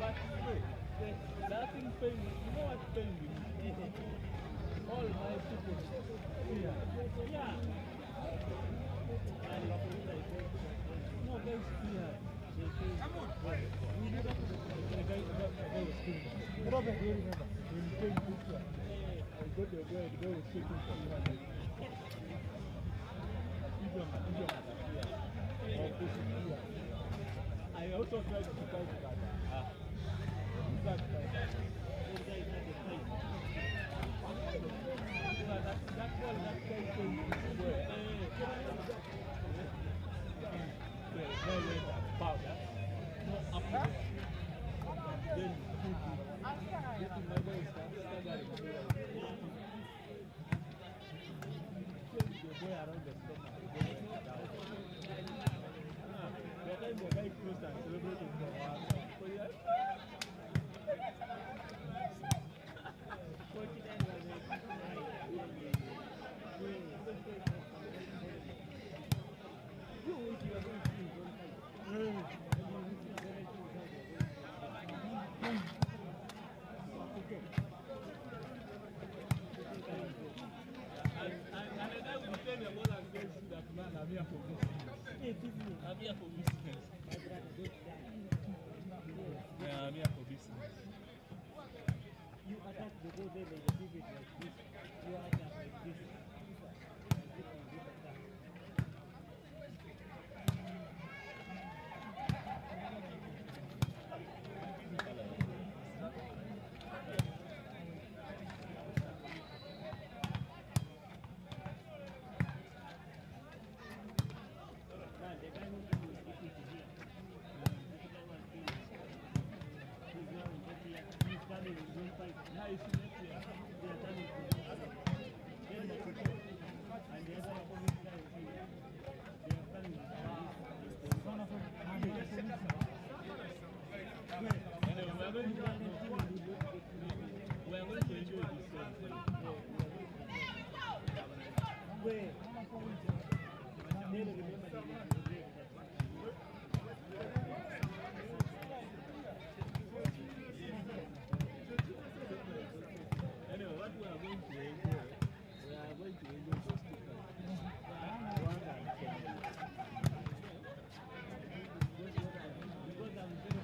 But that thing pain, you know what pain means? All my people fear. Yeah. No, guys fear. Come on. We did that to the guy was screaming. Robert, you remember? When he came picture, I got the guy was shaking for 200. I also tried to fight that. That around the stomach. The time the guy closed and celebrated for us. I'm here for business. I'm here for business. Yeah, I'm here for business. You attack the ball, they give it like this. You attack like this. We're going to enjoy this song. Anyway, what we are going to enjoy, those two countries. Because I'm very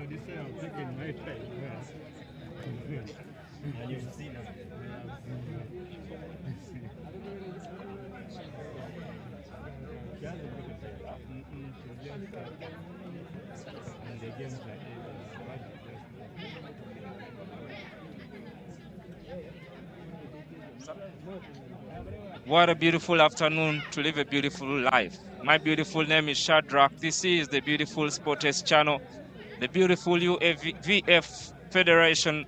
So this time I'm taking my time. And you've seen her. And the games like What a beautiful afternoon to live a beautiful life. My beautiful name is Shadrach. This is the beautiful Sports Channel, the beautiful UAVF Federation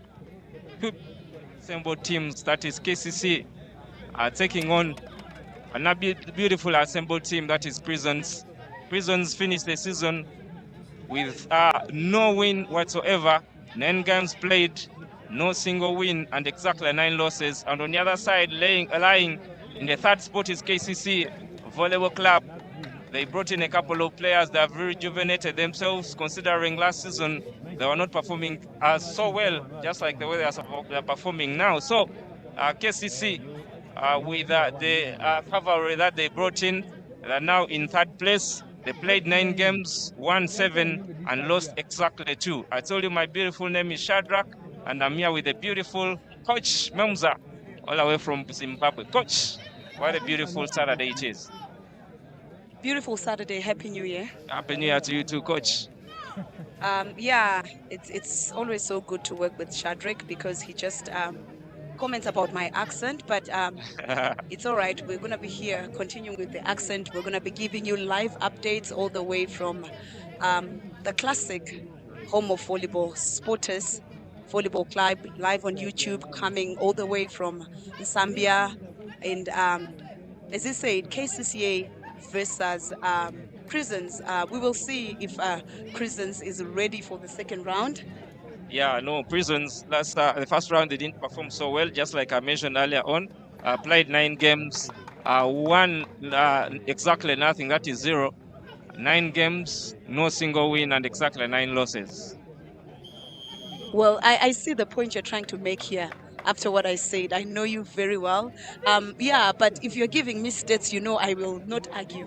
assembled teams, that is KCC, are taking on a beautiful assembled team, that is Prisons. Prisons finished the season with no win whatsoever, 9 games played, no single win, and exactly 9 losses. And on the other side, lying in the third spot is KCC Volleyball Club. They brought in a couple of players that have rejuvenated themselves, considering last season they were not performing so well, just like the way they are performing now. So KCC, with the cavalry that they brought in, they are now in third place. They played 9 games, won 7, and lost exactly 2. I told you my beautiful name is Shadrach, and I'm here with the beautiful Coach Memza, all the way from Zimbabwe. Coach, what a beautiful Saturday it is. Beautiful Saturday. Happy New Year. Happy New Year to you too, Coach. Yeah, it's always so good to work with Shadrach because he just comments about my accent, but it's all right. We're going to be here continuing with the accent. We're going to be giving you live updates all the way from the classic home of volleyball, Sports Volleyball Club, live on YouTube, coming all the way from NSMBYA. And as I said, Kcca versus Prisons. We will see if Prisons is ready for the second round. Yeah, no, Prisons, the first round they didn't perform so well, just like I mentioned earlier on. Played 9 games, won exactly nothing, that is 0. 9 games, no single win, and exactly 9 losses. Well, I see the point you're trying to make here. After what I said, I know you very well. Yeah, but if you're giving me stats, you know I will not argue.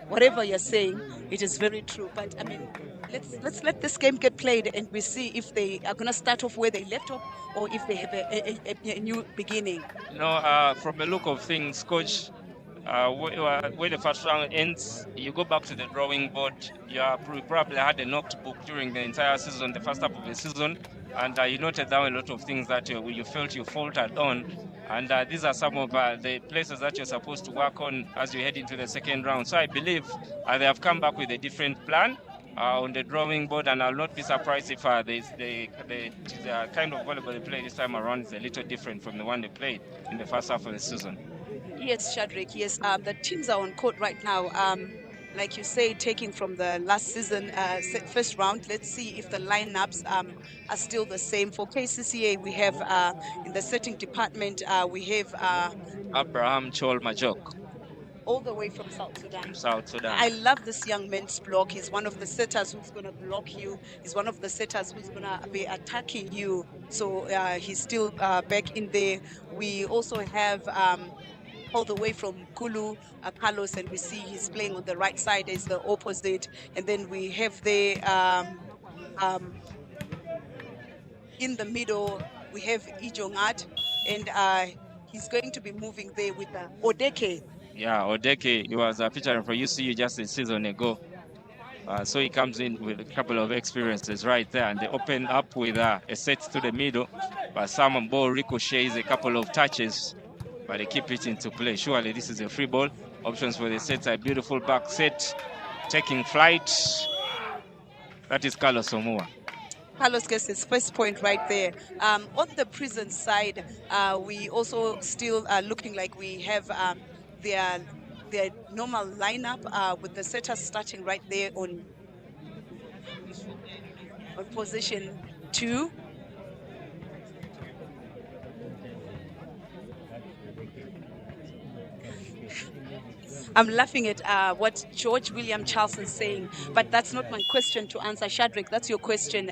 Whatever you're saying, it is very true. But I mean, let's let this game get played, and we see if they are gonna start off where they left off, or if they have a new beginning. No, from the look of things, Coach, when the first round ends, you go back to the drawing board. You probably had a knocked book during the entire season, the first half of the season, and you noted down a lot of things that you felt you faltered on. And these are some of the places that you're supposed to work on as you head into the second round. So I believe they have come back with a different plan on the drawing board, and I'll not be surprised if the kind of volleyball they play this time around is a little different from the one they played in the first half of the season. Yes, Shadrach, yes. The teams are on court right now. Like you say, taking from the last season first round. Let's see if the lineups are still the same. For Kcca, we have in the setting department, we have Abraham Chol Majok, all the way from South Sudan. South Sudan. I love this young man's block. He's one of the setters who's going to block you. He's one of the setters who's going to be attacking you. So he's still back in there. We also have all the way from Kulu, Carlos, and we see he's playing on the right side as the opposite. And then we have the In the middle, we have Ijongat, and he's going to be moving there with Odeke. Yeah, Odeke, he was featuring for UCU just a season ago. So he comes in with a couple of experiences right there, and they open up with a set to the middle, but Simon ball ricochets a couple of touches, but they keep it into play. Surely this is a free ball. Options for the set are beautiful back set, taking flight. That is Carlos Omua. Carlos gets his first point right there. On the prison side, we also still are looking like we have their normal lineup with the setters starting right there on position 2. I'm laughing at what George William Charles is saying, but that's not my question to answer. Shadrach, that's your question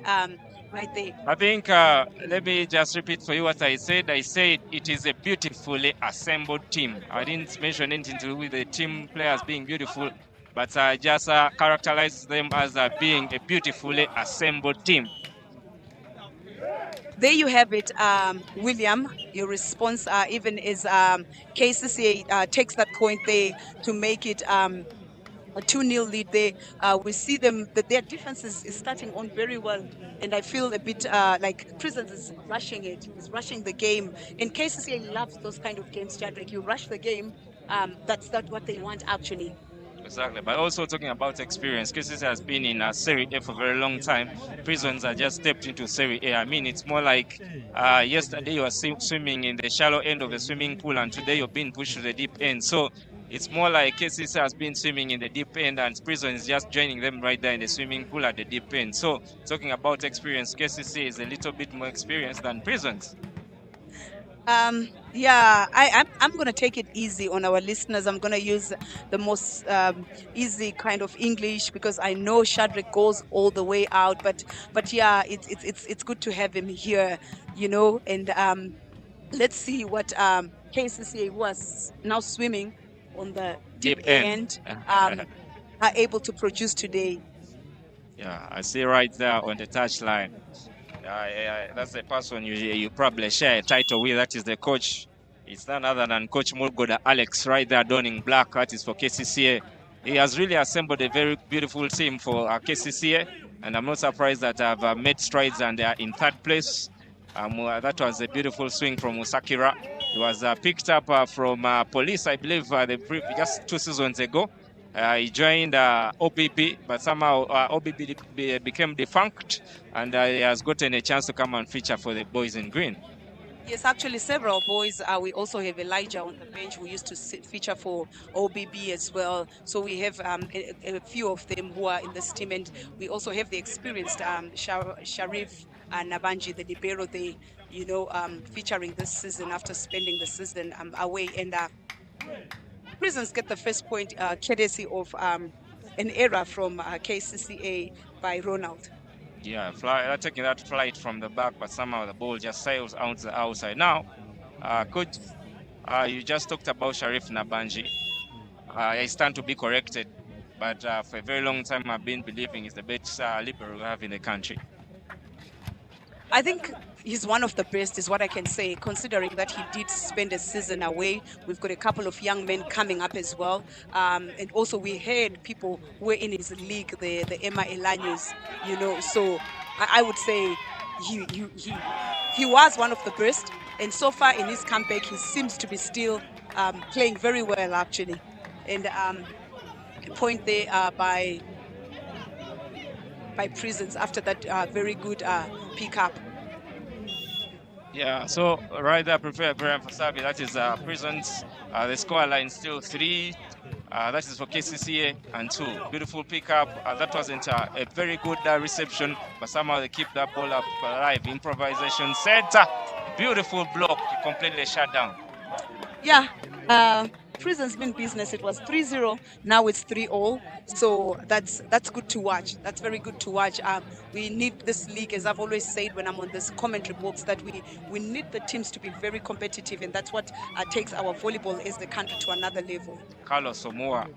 right there. I think, let me just repeat for you what I said. I said it is a beautifully assembled team. I didn't mention anything to do with the team players being beautiful, but I just characterize them as being a beautifully assembled team. There you have it, William. Your response, even as Kcca takes that point there to make it a 2-0 lead there. We see them that their defense is starting on very well, and I feel a bit like Prisons is rushing it, is rushing the game. And Kcca loves those kind of games, Chadwick. You rush the game, that's not what they want actually. Exactly, but also talking about experience, Kcca has been in Serie A for a very long time. Prisons are just stepped into Serie A. I mean, it's more like yesterday you were swimming in the shallow end of the swimming pool, and today you're being pushed to the deep end. So it's more like Kcca has been swimming in the deep end, and Prisons is just joining them right there in the swimming pool at the deep end. So talking about experience, Kcca is a little bit more experienced than Prisons. Yeah, I'm going to take it easy on our listeners. I'm going to use the most easy kind of English because I know Shadrach goes all the way out. But yeah, it's good to have him here, you know. And let's see what Kcca was now swimming on the deep end are able to produce today. Yeah, I see right there on the touchline. That's the person you probably share a title with. That is the coach. It's none other than Coach Mulgoda Alex right there donning black. That is for Kcca. He has really assembled a very beautiful team for Kcca, and I'm not surprised that I've made strides and they are in 3rd place. That was a beautiful swing from Musakira. He was picked up from Police, I believe, just 2 seasons ago. He joined OBB, but somehow OBB became defunct, and he has gotten a chance to come and feature for the boys in green. Yes, actually, several boys. We also have Elijah on the bench who used to feature for OBB as well. So we have a few of them who are in this team, and we also have the experienced Sharif Nabanji, the libero, they, you know, featuring this season after spending the season away. And Prisons get the first point courtesy of an error from Kcca by Ronald. Yeah, taking that flight from the back, but somehow the ball just sails out the outside. Now, Coach, you just talked about Sharif Nabanji. I stand to be corrected, but for a very long time I've been believing he's the best libero we have in the country. I think he's one of the best, is what I can say, considering that he did spend a season away. We've got a couple of young men coming up as well. And also we had people who were in his league, the Emma Elanyos, you know. So I would say he was one of the best. And so far in his comeback, he seems to be still playing very well, actually. And a point there by Prisons after that very good pickup. Yeah, so right there, prepare for Sabi. That is Prisons. The score line still 3. That is for Kcca and 2. Beautiful pickup. That wasn't a very good reception, but somehow they keep that ball up alive. Improvisation center. Beautiful block. Completely shut down. Yeah. Prisons been business. It was 3-0. Now it's 3-0. So that's good to watch. That's very good to watch. We need this league, as I've always said when I'm on this commentary box, that we need the teams to be very competitive, and that's what takes our volleyball as the country to another level. Carlos Omua.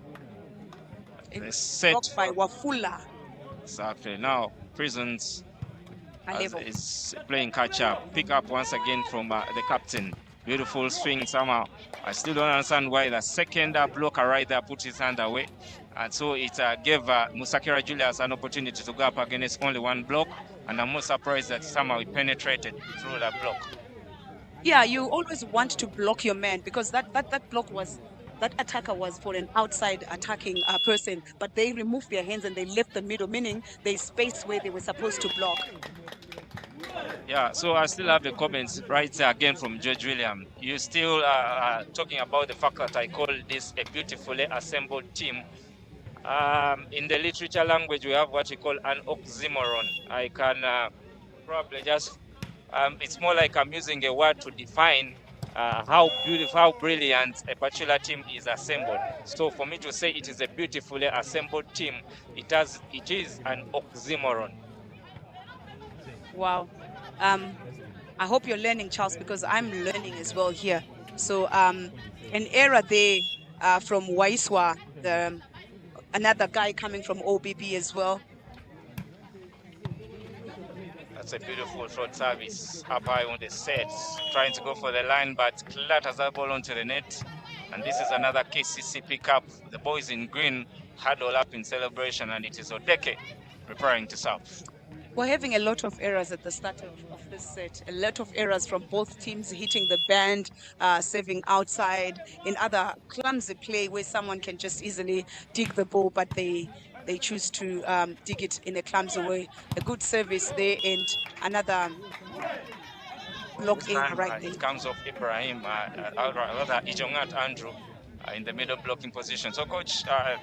Set by Wafula. Exactly. Now Prisons Alevo. is playing catch up. Pick up once again from the captain. Beautiful swing somehow. I still don't understand why the second blocker right there put his hand away. And so it gave Musakira Julius an opportunity to go up against only one block. And I'm more surprised that somehow he penetrated through that block. Yeah, you always want to block your man because that block was, that attacker was for an outside attacking person, but they removed their hands and they left the middle, meaning they spaced where they were supposed to block. Yeah, so I still have the comments right there again from George William. You still talking about the fact that I call this a beautifully assembled team. In the literature language, we have what we call an oxymoron. I can probably just, it's more like I'm using a word to define how beautiful, how brilliant a particular team is assembled. So for me to say it is a beautifully assembled team, it is an oxymoron. Wow. I hope you're learning, Charles, because I'm learning as well here. So an error there from Waiswa, another guy coming from OBB as well. That's a beautiful short service up high on the set, trying to go for the line, but clatters that ball onto the net. And this is another KCC pickup. The boys in green huddle up in celebration, and it is Odeke preparing to serve. We're having a lot of errors at the start of this set. A lot of errors from both teams, hitting the band, serving outside, in other clumsy play where someone can just easily dig the ball, but they choose to dig it in a clumsy way. A good service there and another block in right there. It comes off Ibrahim, rather Ijongat Andrew in the middle blocking position. So coach, I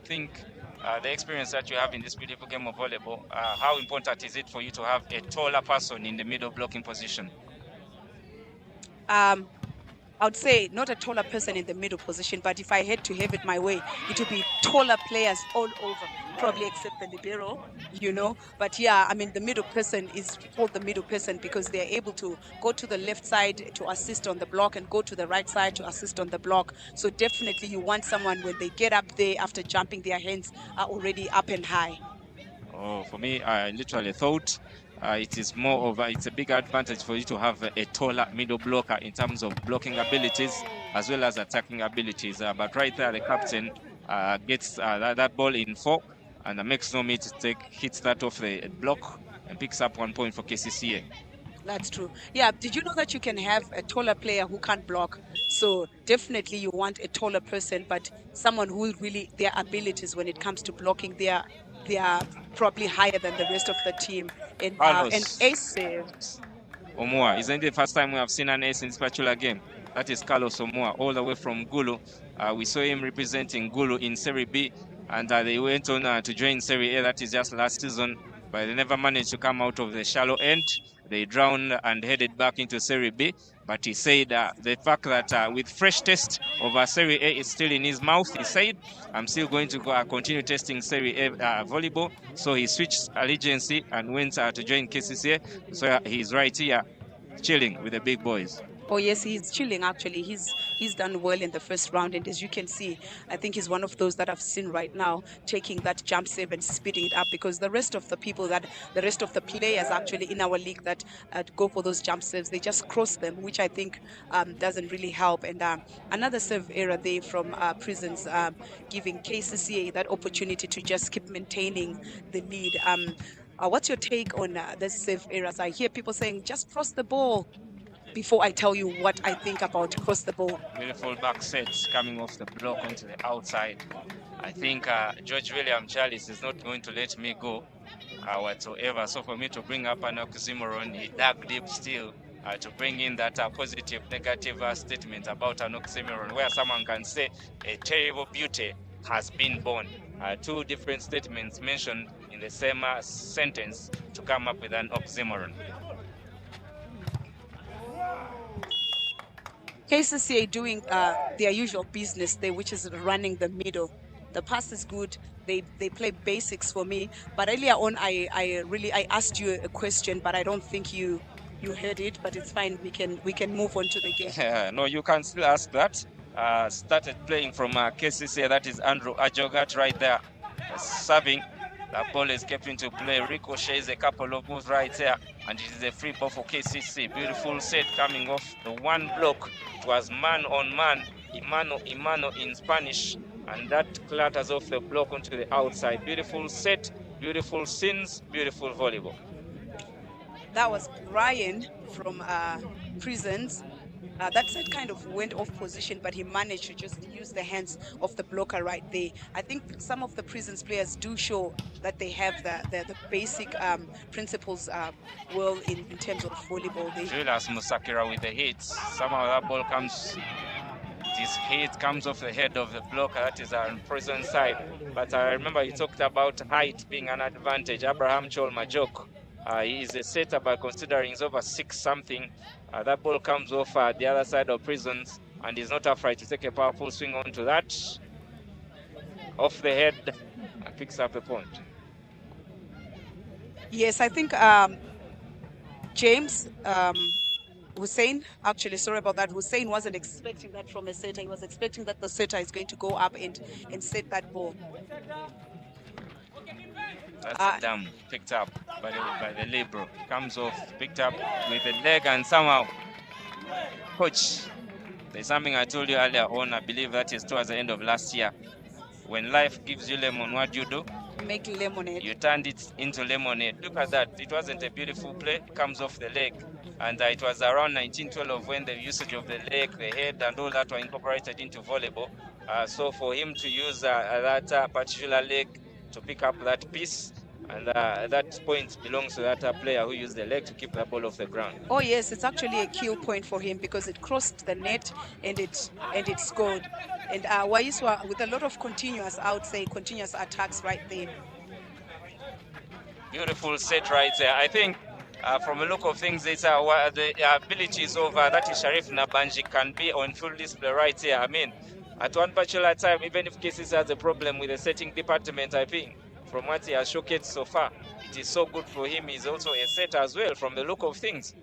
think the experience that you have in this beautiful game of volleyball, how important is it for you to have a taller person in the middle blocking position? I would say not a taller person in the middle position, but if I had to have it my way, it would be taller players all over, probably except the libero, you know. But yeah, I mean, the middle person is called the middle person because they're able to go to the left side to assist on the block and go to the right side to assist on the block. So definitely you want someone when they get up there after jumping, their hands are already up and high. Oh, for me, I literally thought it is more of it's a big advantage for you to have a taller middle blocker in terms of blocking abilities as well as attacking abilities. But right there, the captain gets that ball in 4 and makes no mistake, hits that off the block and picks up 1 point for KCCA. That's true. Yeah, did you know that you can have a taller player who can't block? So definitely you want a taller person, but someone who really, their abilities when it comes to blocking, they are probably higher than the rest of the team. And ace saves. Omoa, isn't it the first time we have seen an ace in this particular game? That is Carlos Omoa, all the way from Gulu. We saw him representing Gulu in Serie B, and they went on to join Serie A, that is just last season, but they never managed to come out of the shallow end. They drowned and headed back into Serie B. But he said the fact that with fresh taste of Serie A is still in his mouth, he said, I'm still going to continue testing Serie A volleyball. So he switched allegiance and went to join KCCA. So he's right here, chilling with the big boys. Oh yes, he's chilling actually. He's done well in the first round, and as you can see, I think he's one of those that I've seen right now taking that jump save and speeding it up, because the rest of the players actually in our league that go for those jump saves, they just cross them, which I think doesn't really help. And another serve error there from Prisons, giving KCCA that opportunity to just keep maintaining the lead. What's your take on the serve errors? I hear people saying just cross the ball. Before I tell you what I think about cross the ball. Beautiful back set coming off the block onto the outside. I think George William Charles is not going to let me go whatsoever. So for me to bring up an oxymoron, he dug deep still to bring in that positive, negative statement about an oxymoron, where someone can say a terrible beauty has been born. 2 different statements mentioned in the same sentence to come up with an oxymoron. KCCA doing their usual business there, which is running the middle. The pass is good. They play basics for me. But earlier on, I asked you a question, but I don't think you heard it. But it's fine. We can move on to the game. Yeah, no, you can still ask that. Started playing from KCCA. That is Andrew Ajogat right there, serving. That ball is kept into play. Ricochets a couple of moves right there, and it is a free ball for KCC. Beautiful set coming off the one block. It was man on man, Imano in Spanish, and that clatters off the block onto the outside. Beautiful set, beautiful scenes, beautiful volleyball. That was Ryan from Prisons. That set kind of went off position, but he managed to just use the hands of the blocker right there. I think some of the Prisons players do show that they have the basic principles well in terms of volleyball. Julius Musakira with the hits. Somehow that ball comes, this hit comes off the head of the blocker. That is on Prison side. But I remember you talked about height being an advantage. Abraham Cholmajok. He is a setter, by considering he's over 6 something. That ball comes off the other side of Prisons, and he's not afraid to take a powerful swing onto that. Off the head, and picks up a point. Yes, I think James Hussein, actually, sorry about that. Hussein wasn't expecting that from a setter. He was expecting that the setter is going to go up and set that ball. That's dumb. Picked up by the libero. Comes off, picked up with the leg, and somehow, coach, there's something I told you earlier on. I believe that is towards the end of last year. When life gives you lemon, what do you do? Make lemonade. You turned it into lemonade. Look at that. It wasn't a beautiful play. It comes off the leg. And it was around 1912 when the usage of the leg, the head, and all that were incorporated into volleyball. So for him to use that particular leg to pick up that piece, and that point belongs to that player who used the leg to keep the ball off the ground. Oh yes, it's actually a kill point for him because it crossed the net and it scored. And Waiswa with a lot of continuous attacks right there. Beautiful set right there. I think from the look of things, it's the abilities of that is Sharif Nabanji can be on full display right here. I mean, at one particular time, even if Kcca has a problem with the setting department, I think from what he has showcased so far, it is so good for him. He's also a setter as well from the look of things.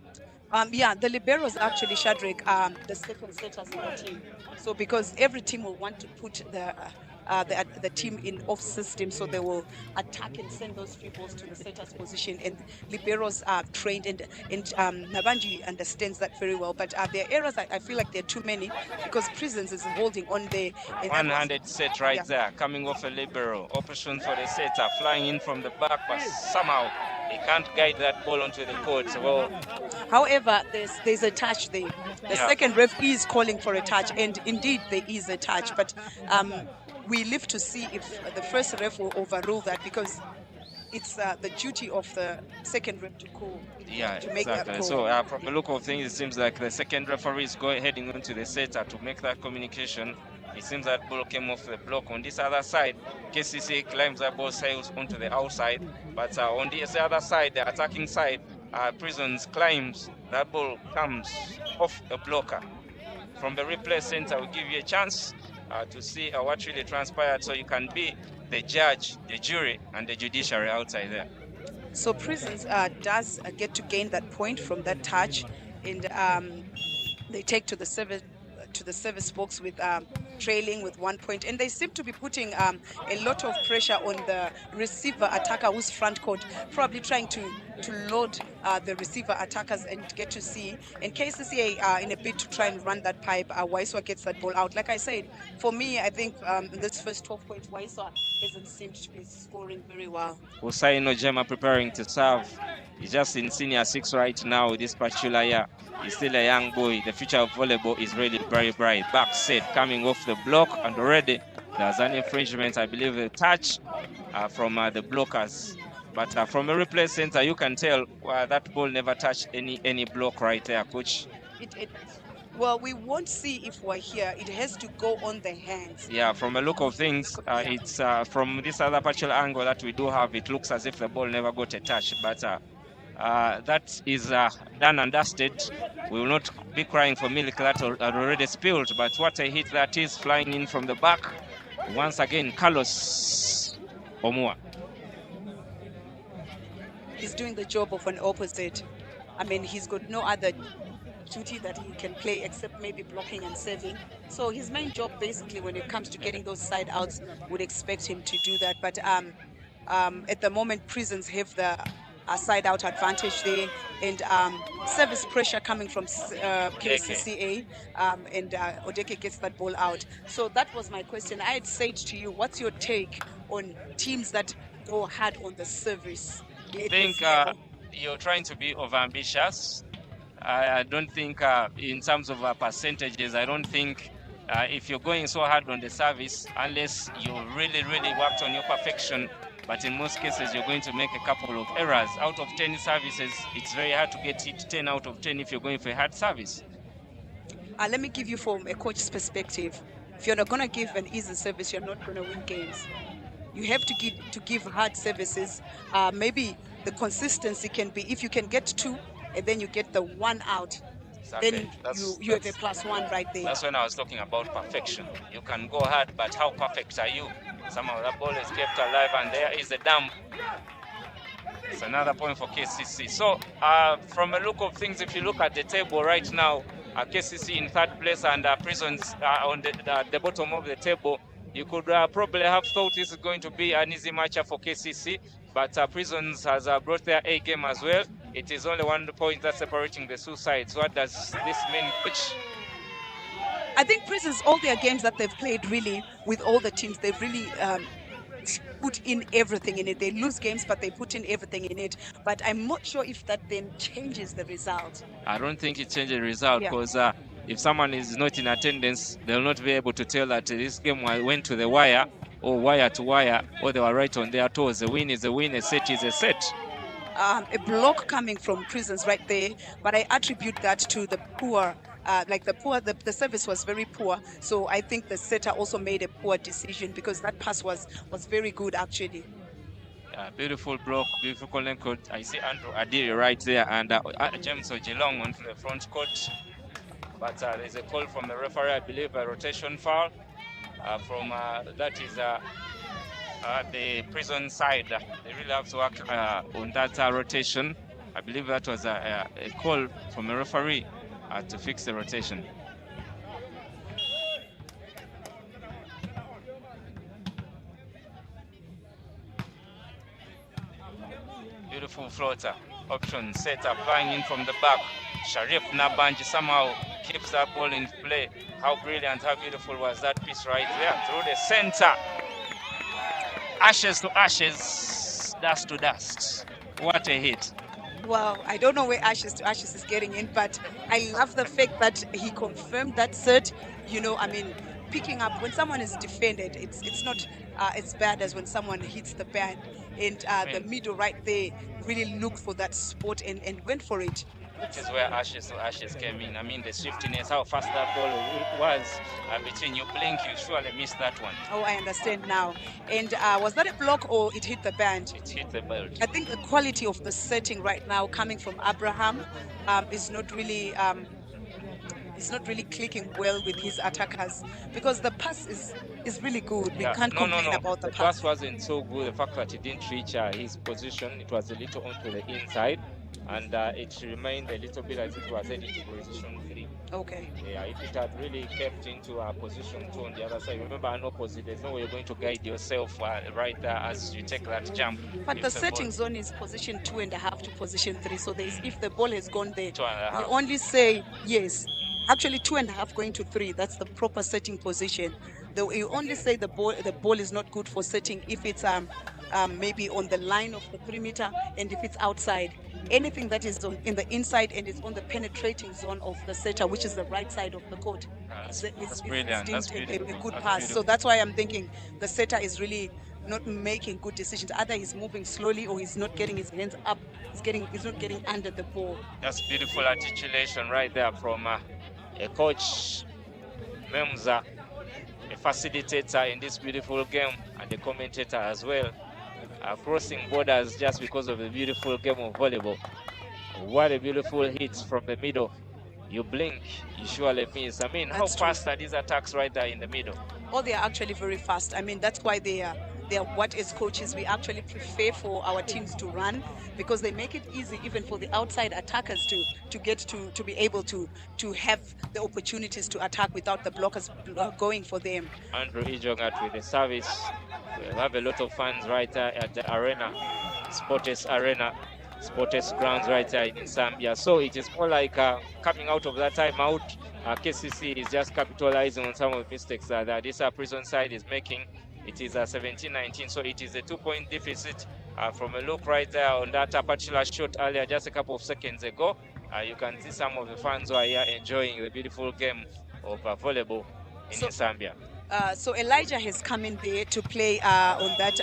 Yeah, the liberos actually, Shadrach, the second setters in the team. So because every team will want to put the team in off system, so they will attack and send those free balls to the setter's position, and liberos are trained, and Nabanji understands that very well. But there are errors I feel like there are too many because Prisons is holding on there. One-handed set right there, coming off a libero. Option for the setter, flying in from the back, but somehow he can't guide that ball onto the court. Well, however, there's a touch there. The second ref is calling for a touch, and indeed there is a touch, but we live to see if the first ref will overrule that, because it's the duty of the second ref to call. To make that call. So from the look of things, it seems like the second referee is heading on to the setter to make that communication. It seems that ball came off the block. On this other side, Kcca climbs that ball, sails onto the outside. But on this other side, the attacking side, Prisons climbs, that ball comes off the blocker. From the replay center, we'll give you a chance to see what really transpired, so you can be the judge, the jury, and the judiciary outside there. So Prisons does get to gain that point from that touch, and they take to the service box with trailing with 1 point, and they seem to be putting a lot of pressure on the receiver attacker who's front court, probably trying to load the receiver attackers and get to see. And Kcca in a bid to try and run that pipe, Waiswa gets that ball out. Like I said, for me, I think in this first 12 points, Waiswa doesn't seem to be scoring very well. Usaino Jema preparing to serve. He's just in senior 6 right now this particular year. He's still a young boy. The future of volleyball is really very bright. Back set coming off the block, and already there's an infringement, I believe, a touch from the blockers. But from a replay center, you can tell that ball never touched any block right there, coach. Well, we won't see if we're here. It has to go on the hands. Yeah, from a look of things, it's from this other partial angle that we do have, it looks as if the ball never got a touch. But that is done and dusted. We will not be crying for milk that had already spilled. But what a hit that is, flying in from the back. Once again, Carlos Omua. He's doing the job of an opposite. I mean, he's got no other duty that he can play except maybe blocking and serving. So his main job, basically, when it comes to getting those side outs, would expect him to do that. But At the moment, Prisons have the side-out advantage there, and service pressure coming from Kcca, and Odeke gets that ball out. So that was my question. I had said to you, what's your take on teams that go hard on the service? I think you're trying to be overambitious. I don't think in terms of percentages, I don't think if you're going so hard on the service, unless you really worked on your perfection, but in most cases you're going to make a couple of errors. Out of 10 services, it's very hard to get it 10 out of 10 if you're going for a hard service. Let me give you from a coach's perspective. If you're not going to give an easy service, you're not going to win games. You have to give hard services. Maybe the consistency can be if you can get 2 and then you get the 1 out. Exactly. Then you have a +1 right there. That's when I was talking about perfection. You can go hard, but how perfect are you? Somehow that ball is kept alive, and there is a dump. It's another point for KCC. So from a look of things, if you look at the table right now, KCC in 3rd place and Prisons on the bottom of the table, you could probably have thought this is going to be an easy matchup for KCC, but Prisons has brought their A game as well. It is only 1 point that's separating the 2 sides. What does this mean? I think Prisons, all their games that they've played, really, with all the teams, they've really put in everything in it. They lose games, but they put in everything in it. But I'm not sure if that then changes the result. I don't think it changes the result, because if someone is not in attendance, they'll not be able to tell that this game went to the wire, or wire to wire, or they were right on their toes. A win is a win, a set is a set. A block coming from Prisons right there, but I attribute that to the poor, the service was very poor. So I think the setter also made a poor decision, because that pass was very good actually. Beautiful block, beautiful calling court. I see Andrew Adiri right there, and James Ojilong onto the front court. But there's a call from the referee, I believe, a rotation foul from that is the Prison side. They really have to work on that rotation. I believe that was a call from the referee to fix the rotation. Beautiful floater option set up, flying in from the back. Sharif Nabanji somehow keeps that ball in play. How brilliant, how beautiful was that piece right there through the center. Ashes to ashes, dust to dust. What a hit. Well, I don't know where Ashes to Ashes is getting in, but I love the fact that he confirmed that cert. You know, I mean, picking up when someone is defended, it's not as bad as when someone hits the band. And the middle right there really looked for that spot and went for it. Which is where Ashes to Ashes came in. I mean, the swiftiness, how fast that ball was between you blink, you surely missed that one. Oh, I understand now. And was that a block or it hit the band? It hit the belt. I think the quality of the setting right now coming from Abraham is not really clicking well with his attackers, because the pass is really good. We can't complain about the pass. The pass wasn't so good. The fact that he didn't reach his position, it was a little onto the inside, and it remained a little bit as it was heading to position 3. Okay. Yeah, if it had really kept into position 2 on the other side, remember an opposite, there's no way you're going to guide yourself right there as you take that jump. But the setting zone is position 2.5 to position 3, so if the ball has gone there, 2.5. you only say yes. Actually, 2.5 going to 3. That's the proper setting position. Though you only say the ball is not good for setting if it's maybe on the line of the perimeter, and if it's outside. Anything that is in the inside and is on the penetrating zone of the setter, which is the right side of the court, That's brilliant. That's a good beautiful. pass. So that's why I'm thinking the setter is really not making good decisions. Either he's moving slowly or he's not getting his hands up. He's not getting under the ball. That's beautiful articulation right there from a coach, Memza, a facilitator in this beautiful game, and a commentator as well. Crossing borders just because of the beautiful game of volleyball. What a beautiful hit from the middle. You blink, you surely miss. I mean, how fast are these attacks right there in the middle? Oh, they are actually very fast. I mean, that's why they are what as coaches we actually prefer for our teams to run, because they make it easy even for the outside attackers to be able to have the opportunities to attack without the blockers going for them. Andrew Ijogat with the service. We have a lot of fans right there at the arena, Sports Arena, Sports grounds right there in Zambia. So it is more like coming out of that timeout. KCC is just capitalizing on some of the mistakes that this prison side is making. It is 17-19, so it is a 2-point deficit. From a look right there on that particular shot earlier, just a couple of seconds ago, you can see some of the fans who are here enjoying the beautiful game of volleyball in Zambia. So Elijah has come in there to play on that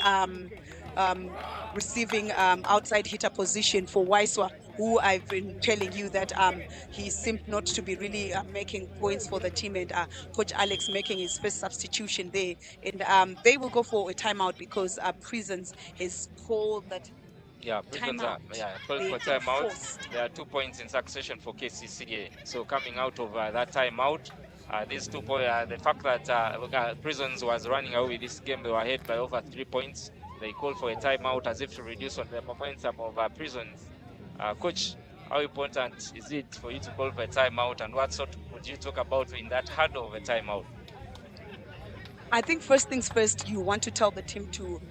receiving outside hitter position for Waiswa, who I've been telling you that he seemed not to be really making points for the team, and Coach Alex making his first substitution there. And they will go for a timeout because Prisons has called that. Yeah, Prisons are called for timeout. There are 2 points in succession for Kcca. So coming out of that timeout, these 2 points, the fact that Prisons was running away with this game, they were ahead by over 3 points. They called for a timeout as if to reduce on the momentum of Prisons. Coach, how important is it for you to call for a timeout, and what sort would you talk about in that hurdle of a timeout? I think first things first, you want to tell the team to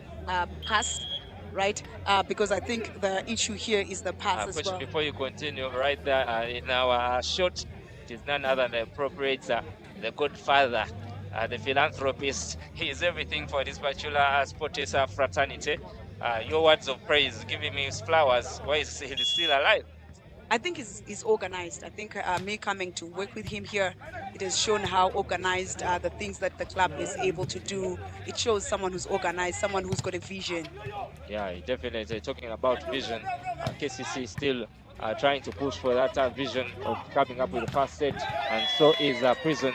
pass, right? Because I think the issue here is the pass as Coach, well. Before you continue, right there in our shot, it is none other than the appropriate, the godfather, the philanthropist. He is everything for this particular Sports fraternity. Your words of praise, giving me his flowers. Why is he still alive? I think he's organized. I think me coming to work with him here, it has shown how organized the things that the club is able to do. It shows someone who's organized, someone who's got a vision. Yeah, definitely. Talking about vision, KCC is still trying to push for that vision of coming up with the first set, and so is Prisons.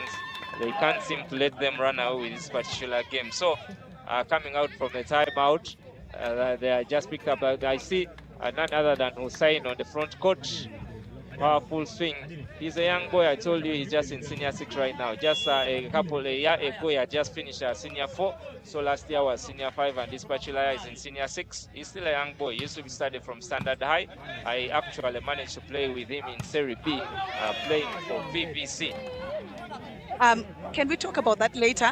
They can't seem to let them run away with this particular game. So coming out from the timeout, they are just picked up. I see none other than Hussein on the front court. Powerful swing. He's a young boy. I told you he's just in senior 6 right now. Just a year ago, he had just finished senior 4. So last year was senior 5, and this particular is in senior 6. He's still a young boy. He used to be studied from Standard High. I actually managed to play with him in Serie B, playing for VVC. Can we talk about that later?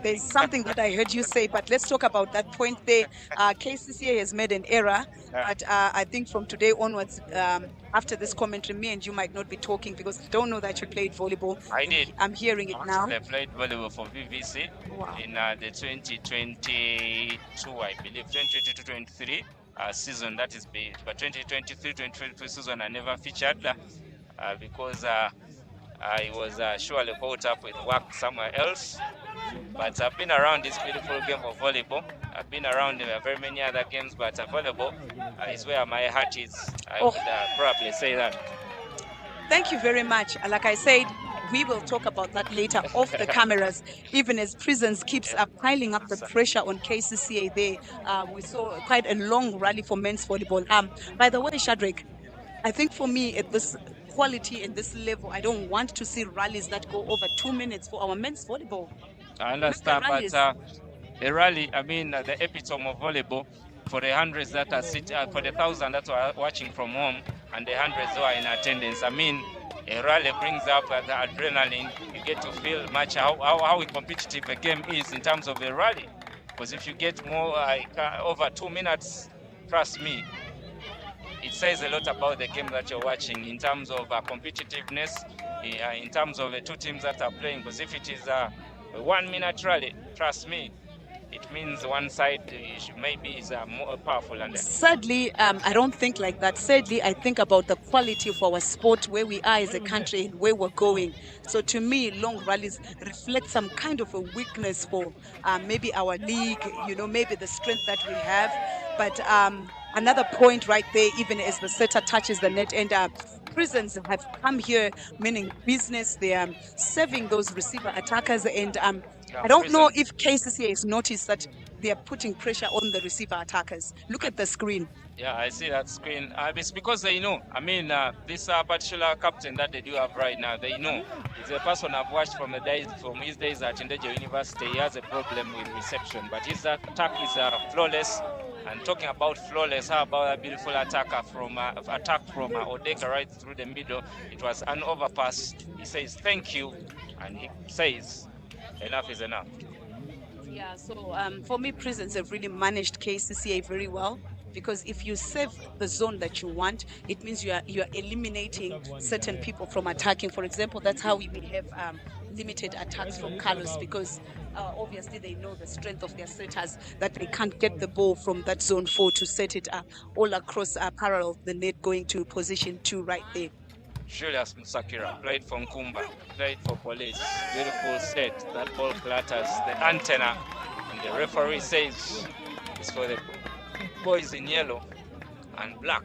There's something that I heard you say, but let's talk about that point there. Kcca has made an error, but I think from today onwards, after this commentary, me and you might not be talking because I don't know that you played volleyball. I did. I'm hearing it now. I played volleyball for VVC in the 2022, I believe, 2022-23 season. That is, but 2023-2024 season I never featured because I was surely caught up with work somewhere else. But I've been around this beautiful game of volleyball. I've been around very many other games, but volleyball is where my heart is. I would probably say that. Thank you very much. Like I said, we will talk about that later off the cameras, even as Prisons keeps piling up the pressure on Kcca there. We saw quite a long rally for men's volleyball. By the way, Shadrach, I think for me at this quality and this level, I don't want to see rallies that go over 2 minutes for our men's volleyball. I understand, but a rally, I mean, the epitome of volleyball, for the hundreds that are for the 1,000 that are watching from home and the hundreds who are in attendance, I mean, a rally brings up the adrenaline. You get to feel much how competitive a game is in terms of a rally. Because if you get more over 2 minutes, trust me, it says a lot about the game that you're watching in terms of competitiveness, in terms of the two teams that are playing. Because if it is a 1 minute rally, trust me, it means one side maybe is more powerful. And sadly, I don't think like that. Sadly, I think about the quality of our sport, where we are as a country, and where we're going. So to me, long rallies reflect some kind of a weakness for maybe our league, maybe the strength that we have. But another point right there, even as the setter touches the net, and Prisons have come here meaning business. They are serving those receiver attackers, and I don't know Prison. if Kcca has noticed that they are putting pressure on the receiver attackers. Look at the screen. Yeah, I see that screen. It's because they know. I mean, this particular captain that they do have right now, they know. It's a person I've watched from his days at Indeje University. He has a problem with reception, but his attack is flawless. And talking about flawless, how about a beautiful attacker from Odeka right through the middle? It was an overpass. He says thank you, and he says enough is enough. Yeah, so for me, Prisons have really managed Kcca very well, because if you save the zone that you want, it means you are eliminating certain people from attacking. For example, that's how we have limited attacks from Carlos, because obviously they know the strength of their setters, that they can't get the ball from that zone 4 to set it all across parallel the net, going to position 2 right there. Julius Musakira played for Nkumba, played for Police. Beautiful set. That ball clatters the antenna, and the referee says it's for the boys in yellow and black.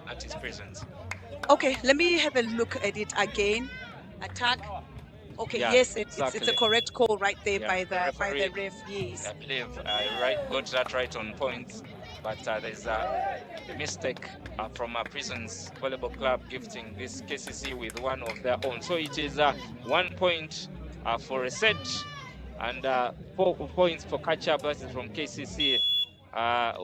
That is Prisons. Okay, let me have a look at it again. Attack. Okay, Yeah, yes, exactly. it's a correct call right there, Yeah, by the referee, ref. Yes. I believe got that right on point, but there's a mistake from Prisons Volleyball Club gifting this Kcca with one of their own. So it is 1 point for a set and 4 points for catch-up. That is from Kcca.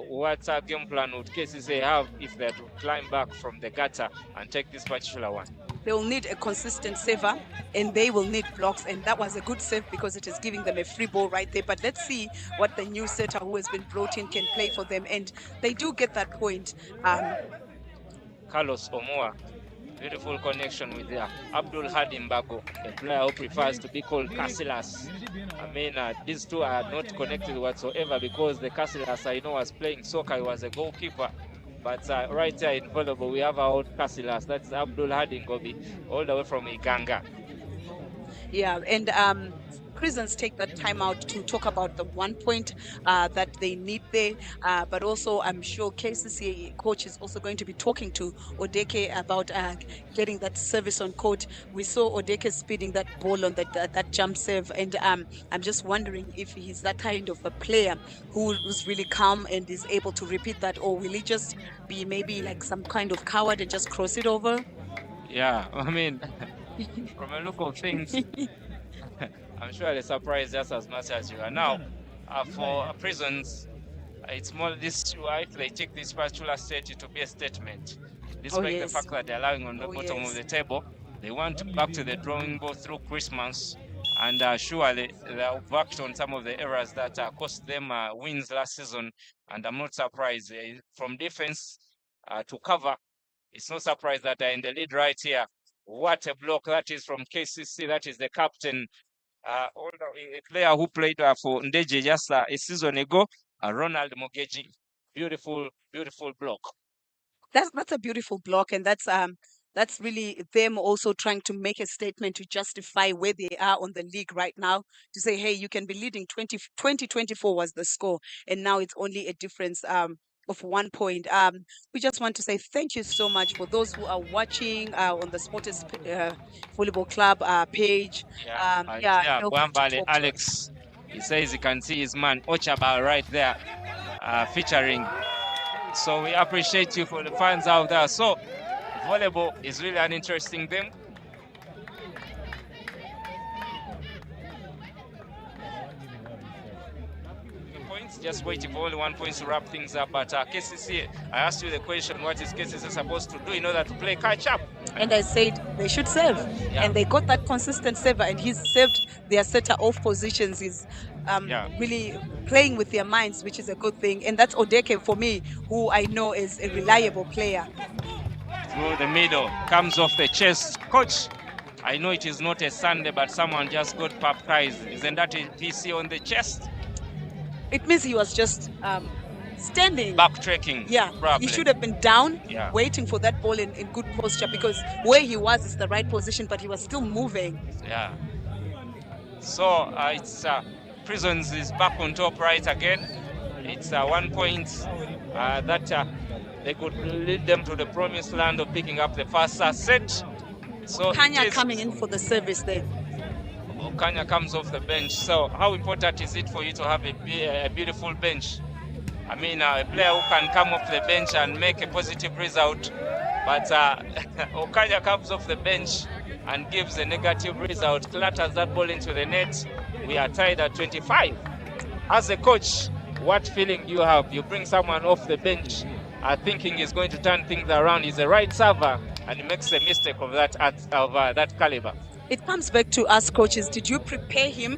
What game plan would Kcca have if they had to climb back from the gutter and take this particular one? They will need a consistent saver, and they will need blocks, and that was a good save because it is giving them a free ball right there. But let's see what the new setter who has been brought in can play for them, and they do get that point. Carlos Omoa, beautiful connection with Abdul Hadi Mbago, a player who prefers to be called Casillas. I mean, these two are not connected whatsoever, because the Casillas I know was playing soccer, he was a goalkeeper. But right here in volleyball, we have our old Casillas. That's Abdul Hadi Ngobi, all the way from Iganga. Yeah, and Prisons take that time out to talk about the 1 point that they need there, but also I'm sure Kcca coach is also going to be talking to Odeke about getting that service on court. We saw Odeke speeding that ball on that jump serve, and I'm just wondering if he's that kind of a player who's really calm and is able to repeat that, or will he just be maybe like some kind of coward and just cross it over? Yeah, I mean, from a look of things, I'm sure they're surprised just as much as you are. Now, for Prisons, it's more this, if they take this particular set, it will be a statement. Despite the fact that they're lying on the bottom of the table, they want back to the drawing board through Christmas, and surely they've worked on some of the errors that cost them wins last season, and I'm not surprised. From defense to cover, it's no surprise that they're in the lead right here. What a block that is from Kcca. That is the captain, a player who played for Ndeje just a season ago, Ronald Mogeji. Beautiful, beautiful block. That's a beautiful block, and that's really them also trying to make a statement to justify where they are on the league right now, to say, hey, you can be leading 2024 was the score, and now it's only a difference of 1 point. We just want to say thank you so much for those who are watching on the Sporters Volleyball Club page. Alex, he says he can see his man Ochaba right there featuring. So we appreciate you for the fans out there. So volleyball is really an interesting game. Just waiting for only 1 point to wrap things up. But Kcca, I asked you the question, what is Kcca supposed to do in order to play catch up? And I said they should serve. And they got that consistent server, and he's served their setter off positions. He's really playing with their minds, which is a good thing. And that's Odeke for me, who I know is a reliable player. Through the middle, comes off the chest. Coach, I know it is not a Sunday, but someone just got baptized. Isn't that a PC on the chest? It means he was just standing. Backtracking. Yeah, probably. He should have been down, waiting for that ball in good posture, because where he was is the right position, but he was still moving. Yeah. So it's Prisons is back on top right again. It's 1 point that they could lead them to the promised land of picking up the first set. So Kanya coming in for the service there. Okanya comes off the bench. So how important is it for you to have a beautiful bench? I mean, a player who can come off the bench and make a positive result, but Okanya comes off the bench and gives a negative result, clatters that ball into the net. We are tied at 25. As a coach, what feeling do you have? You bring someone off the bench thinking he's going to turn things around. He's a right server and he makes a mistake of that caliber. It comes back to us coaches. Did you prepare him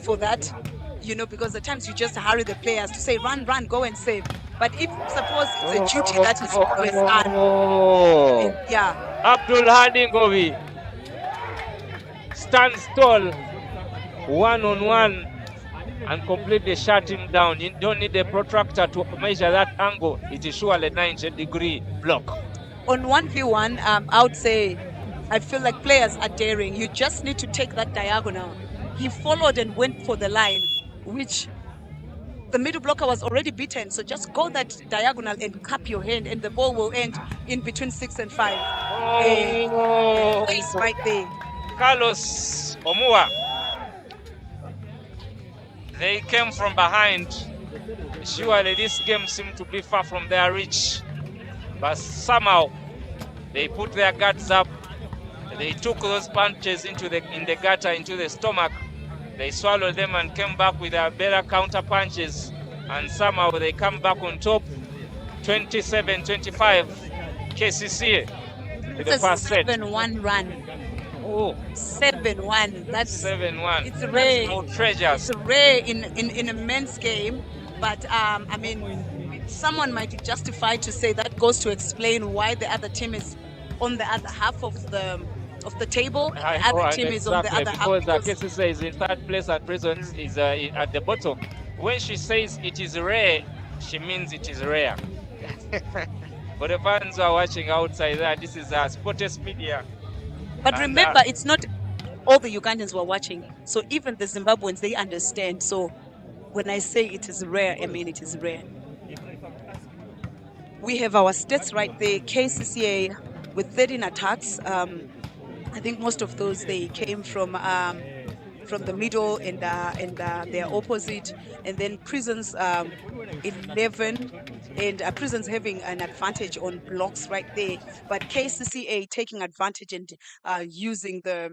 for that? You know, because at times you just hurry the players to say, run, run, go and save. But if suppose it's a duty that is always on, yeah. Abdul Handingovi stands tall, one-on-one, and completely shut him down. You don't need a protractor to measure that angle. It is surely 90-degree block. On 1v1, I would say, I feel like players are daring. You just need to take that diagonal. He followed and went for the line, which the middle blocker was already beaten. So just go that diagonal and cup your hand, and the ball will end in between 6 and 5. Oh, It's right there. Carlos Omua. They came from behind. Surely this game seemed to be far from their reach, but somehow they put their guards up. They took those punches in the gutter, into the stomach. They swallowed them and came back with their better counter punches, and somehow they come back on top. 27-25, Kcca in the first set. 7-1 run. Oh, 7-1. That's 7-1. It's rare. That's outrageous. It's rare in a men's game, but I mean, someone might be justified to say that goes to explain why the other team is on the other half of the table. The other team is on the other half. Because Kcca is in third place and Prisons is at the bottom. When she says it is rare, she means it is rare. For the fans who are watching outside there, this is Sports Media. But remember, it's not all the Ugandans were watching. So even the Zimbabweans, they understand. So when I say it is rare, I mean it is rare. We have our stats right there. Kcca with 13 attacks. I think most of those, they came from the middle and their opposite. And then Prisons 11. And Prisons having an advantage on blocks right there, but Kcca taking advantage and using the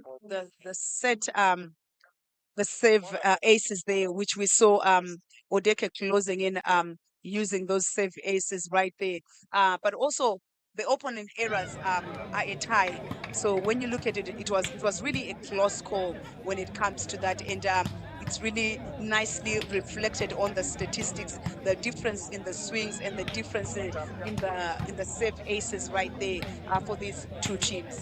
save aces there, which we saw Odeke closing in, using those save aces right there. But also the opponent errors are a tie. So when you look at it, it was really a close call when it comes to that, and it's really nicely reflected on the statistics, the difference in the swings and the difference in the save aces right there for these two teams.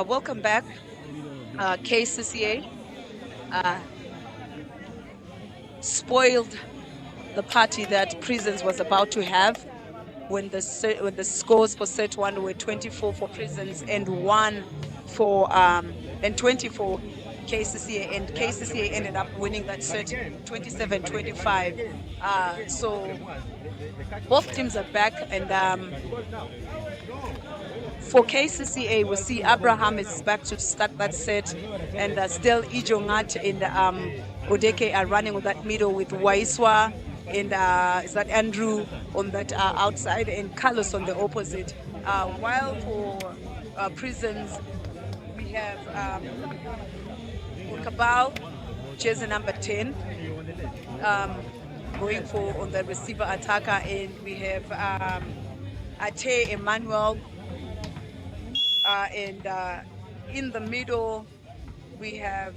Welcome back. Kcca spoiled the party that Prisons was about to have when the scores for set 1 were 24 for Prisons and 1 for and 20 for Kcca, and Kcca ended up winning that set 27-25. So both teams are back, and for Kcca, we see Abraham is back to start that set, and still Ijongat and Odeke are running on that middle with Waiswa and is that Andrew on that outside and Carlos on the opposite. While for Prisons, we have Kabal, jersey number 10, going for on the receiver attacker, and we have Ate Emmanuel, and in the middle we have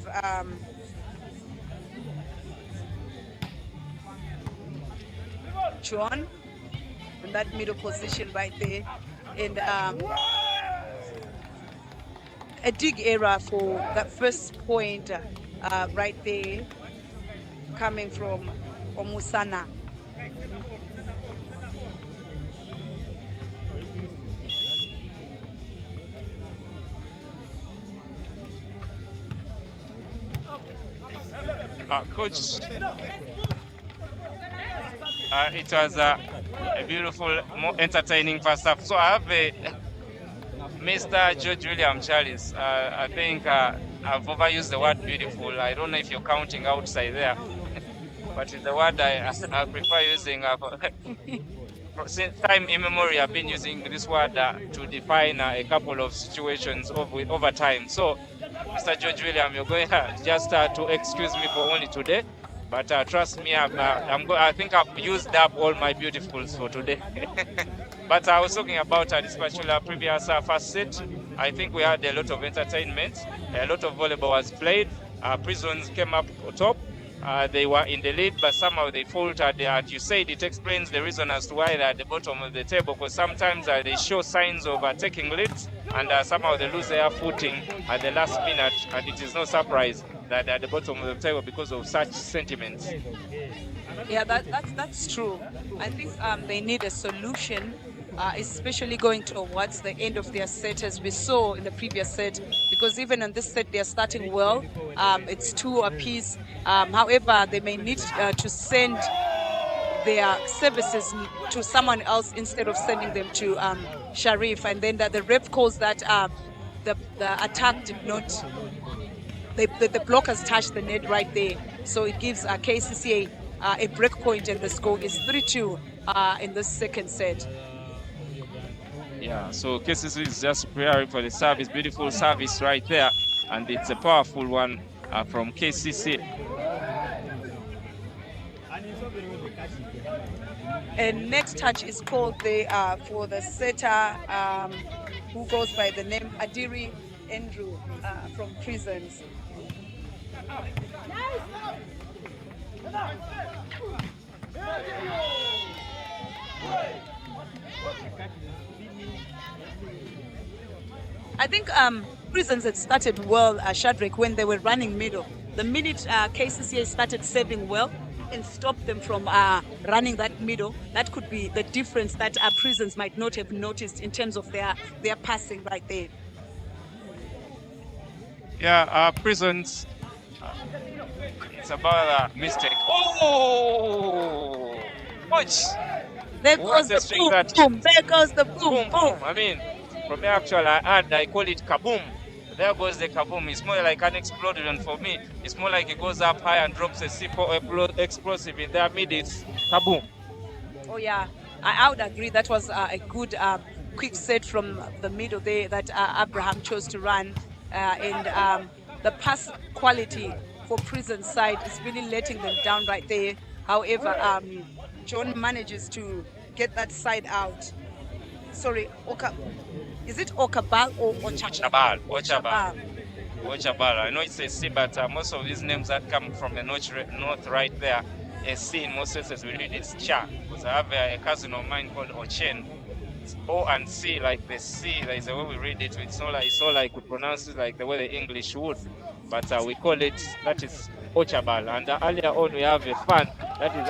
John in that middle position right there, and a dig error for that first point right there coming from Omusana. Coach, it was a beautiful, more entertaining first half. So I have Mr. George William Charles. I think I've overused the word beautiful. I don't know if you're counting outside there, but it's the word I prefer using. Since time immemorial, I've been using this word to define a couple of situations over time. So, Mr. George William, you're going just to excuse me for only today, but trust me, I think I've used up all my beautifuls for today. But I was talking about this particular previous first set. I think we had a lot of entertainment, a lot of volleyball was played. Prisons came up top. They were in the lead, but somehow they faltered. You said it explains the reason as to why they're at the bottom of the table, because sometimes they show signs of taking leads, and somehow they lose their footing at the last minute, and it is no surprise that they're at the bottom of the table because of such sentiments. Yeah, that's true. I think they need a solution, especially going towards the end of their set, as we saw in the previous set, because even on this set they're starting well. It's 2 apiece. However, they may need to send their services to someone else instead of sending them to Sharif, and then the ref calls that the attack did not, the blockers touched the net right there, so it gives Kcca a break point, and the score is 3-2 in the second set. Yeah, so Kcca is just preparing for the service. Beautiful service right there, and it's a powerful one from Kcca. And next touch is called for the setter who goes by the name Adiri Andrew from Prisons. I think Prisons had started well, Shadrach, when they were running middle. The minute Kcca started serving well and stopped them from running that middle, that could be the difference that Prisons might not have noticed in terms of their passing right there. Yeah, Prisons, it's about a mistake. Oh! Watch! There goes the boom, boom. There goes the boom, boom. I mean, from the actual ad, I call it kaboom. There goes the kaboom. It's more like an explosion for me. It's more like it goes up high and drops a C4 explosive in their mid. It's kaboom. Oh yeah, I would agree. That was a good quick set from the middle there that Abraham chose to run, and the pass quality for Prison side is really letting them down right there. However, John manages to get that side out. Sorry, is it Okabal or Ochabal? Ochabal. I know it's a C, but most of these names that come from the north right there, a C in most cases we read it's Cha. Because I have a cousin of mine called Ochen. It's O and C, like the C. That is the way we read it. It's not like we pronounce it like the way the English would, but we call it, that is Ochabal. And earlier on we have a fan, that is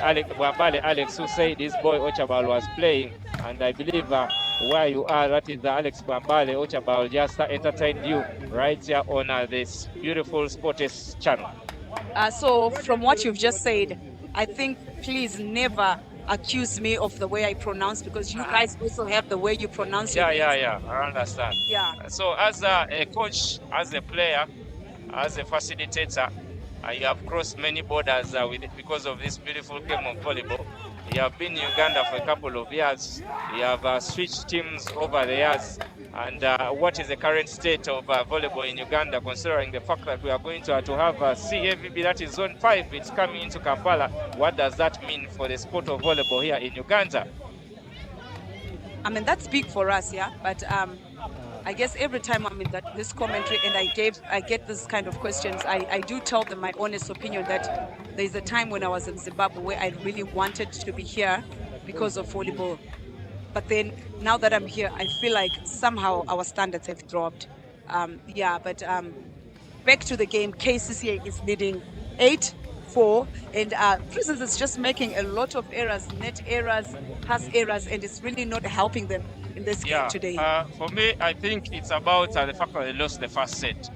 Alex, who said this boy Ochabal was playing, and I believe where you are, that is Alex Bambale. Ochabal just entertained you right here on this beautiful Sports channel. So from what you've just said, I think please never accuse me of the way I pronounce, because you guys also have the way you pronounce it. Yeah, I understand. Yeah. So as a coach, as a player, as a facilitator, you have crossed many borders with it because of this beautiful game of volleyball. You have been in Uganda for a couple of years. You have switched teams over the years. And what is the current state of volleyball in Uganda, considering the fact that we are going to have CAVB, that is Zone 5, it's coming into Kampala? What does that mean for the sport of volleyball here in Uganda? I mean, that's big for us, yeah. But I guess every time I'm in this commentary and I get this kind of questions, I do tell them my honest opinion that there's a time when I was in Zimbabwe where I really wanted to be here because of volleyball. But then now that I'm here, I feel like somehow our standards have dropped. But back to the game, Kcca is leading 8-4, and Prisons is just making a lot of errors, net errors, pass errors, and it's really not helping them in this game today. For me, I think it's about the fact that they lost the first set.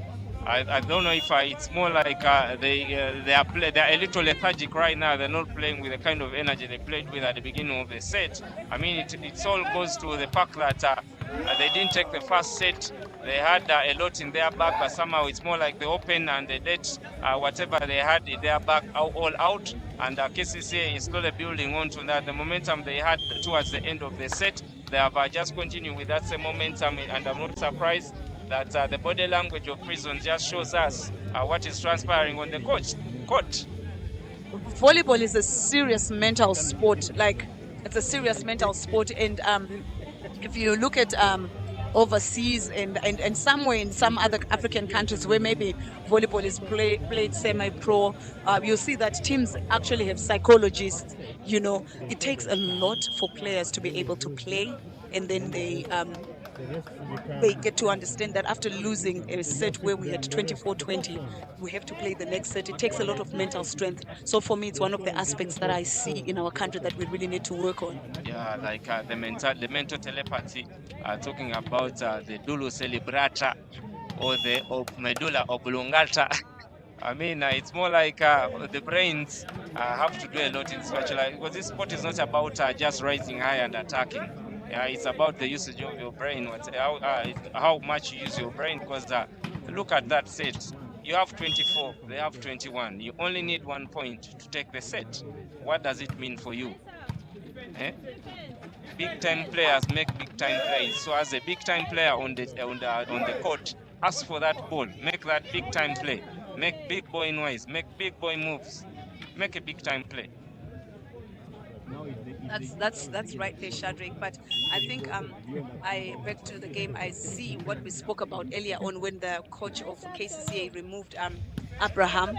I don't know if it's more like they are a little lethargic right now. They're not playing with the kind of energy they played with at the beginning of the set. I mean, it all goes to the fact that they didn't take the first set. They had a lot in their back, but somehow it's more like they open and they let whatever they had in their back all out. And Kcca is slowly building onto that. The momentum they had towards the end of the set, they have just continued with that same momentum, and I'm not surprised that the body language of Prison just shows us what is transpiring on the court. Volleyball is a serious mental sport. Like, it's a serious mental sport, and if you look at overseas and somewhere in some other African countries where maybe volleyball is played semi-pro, you'll see that teams actually have psychologists. You know, it takes a lot for players to be able to play, and then they get to understand that after losing a set where we had 24-20, we have to play the next set. It takes a lot of mental strength. So for me, it's one of the aspects that I see in our country that we really need to work on. Yeah, like the mental telepathy, talking about the dulu celebrata or the medulla oblongata. I mean, it's more like the brains have to do a lot in such, because this sport is not about just rising high and attacking. Yeah, it's about the usage of your brain, how much you use your brain, because look at that set. You have 24, they have 21. You only need 1 point to take the set. What does it mean for you? Big-time players make big-time plays. So as a big-time player on the court, ask for that ball, make that big-time play, make big boy noise, make big boy moves, make a big-time play. That's right there, Shadrach. But I think back to the game, I see what we spoke about earlier on when the coach of Kcca removed Abraham.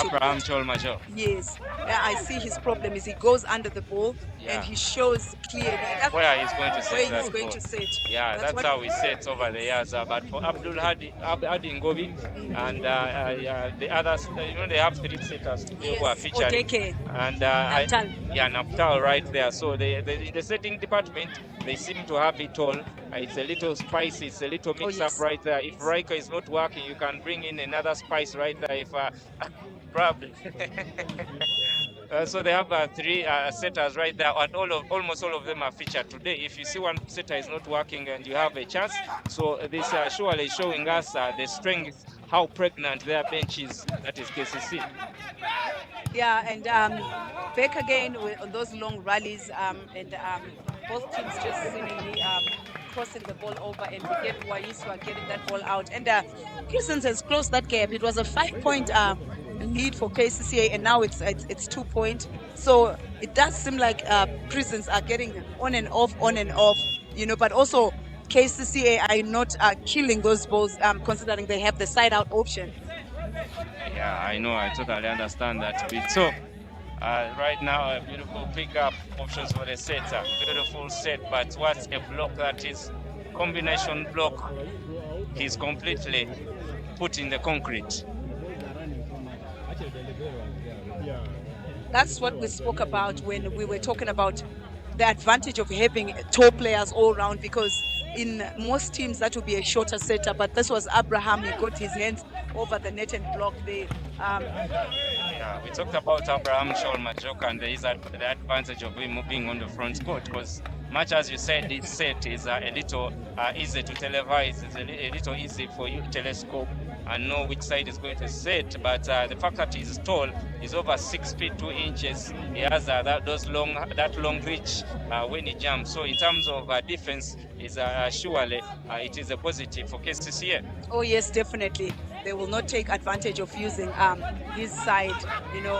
Abraham Cholmajo. Yes, I see his problem is he goes under the ball and he shows clearly where he's going to set. Where he's going to set. Yeah, that's how we set over the years. But for Abdul Hadi Ngobi and the others, they have 3 setters who are featured. Odeke, and Naftal right there. So in the setting department, they seem to have it all. It's a little spicy, it's a little mix-up right there. If Riker is not working, you can bring in another spice right there. If probably. So they have 3 setters right there, and almost all of them are featured today. If you see one setter is not working and you have a chance, so this surely showing us the strength, how pregnant their bench is. That is Kcca. Yeah, and back again on those long rallies, and both teams just seemingly crossing the ball over, and we get Waiswa getting that ball out. And Prisons has closed that gap. It was a 5-point lead for Kcca, and now it's 2 points. So it does seem like Prisons are getting on and off, but also Kcca are not killing those balls, considering they have the side out option. Yeah, I know, I totally understand that bit. So Right now, a beautiful pickup options for the setter. Beautiful set, but what a block that is. Combination block. He's completely put in the concrete. That's what we spoke about when we were talking about the advantage of having tall players all around, because in most teams that would be a shorter setter, but this was Abraham. He got his hands over the net and blocked there. Yeah, we talked about Abraham Majoka, and there is the advantage of him moving on the front court, because much as you said, this set is a little easy to televise. It's a little easy for you to telescope and know which side is going to set, but the fact that he's tall, he's over 6 feet 2 inches. He has that long reach when he jumps. So in terms of defense, is surely it is a positive for Kcca. Oh yes, definitely. They will not take advantage of using his side. You know,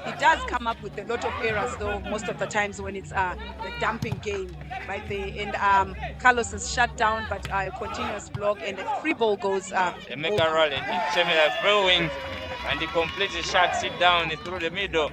he does come up with a lot of errors though most of the times when it's the dumping game right there. And Carlos is shut down, but a continuous block and a free ball goes. A mega rally, throwing, and he completely shuts it down through the middle.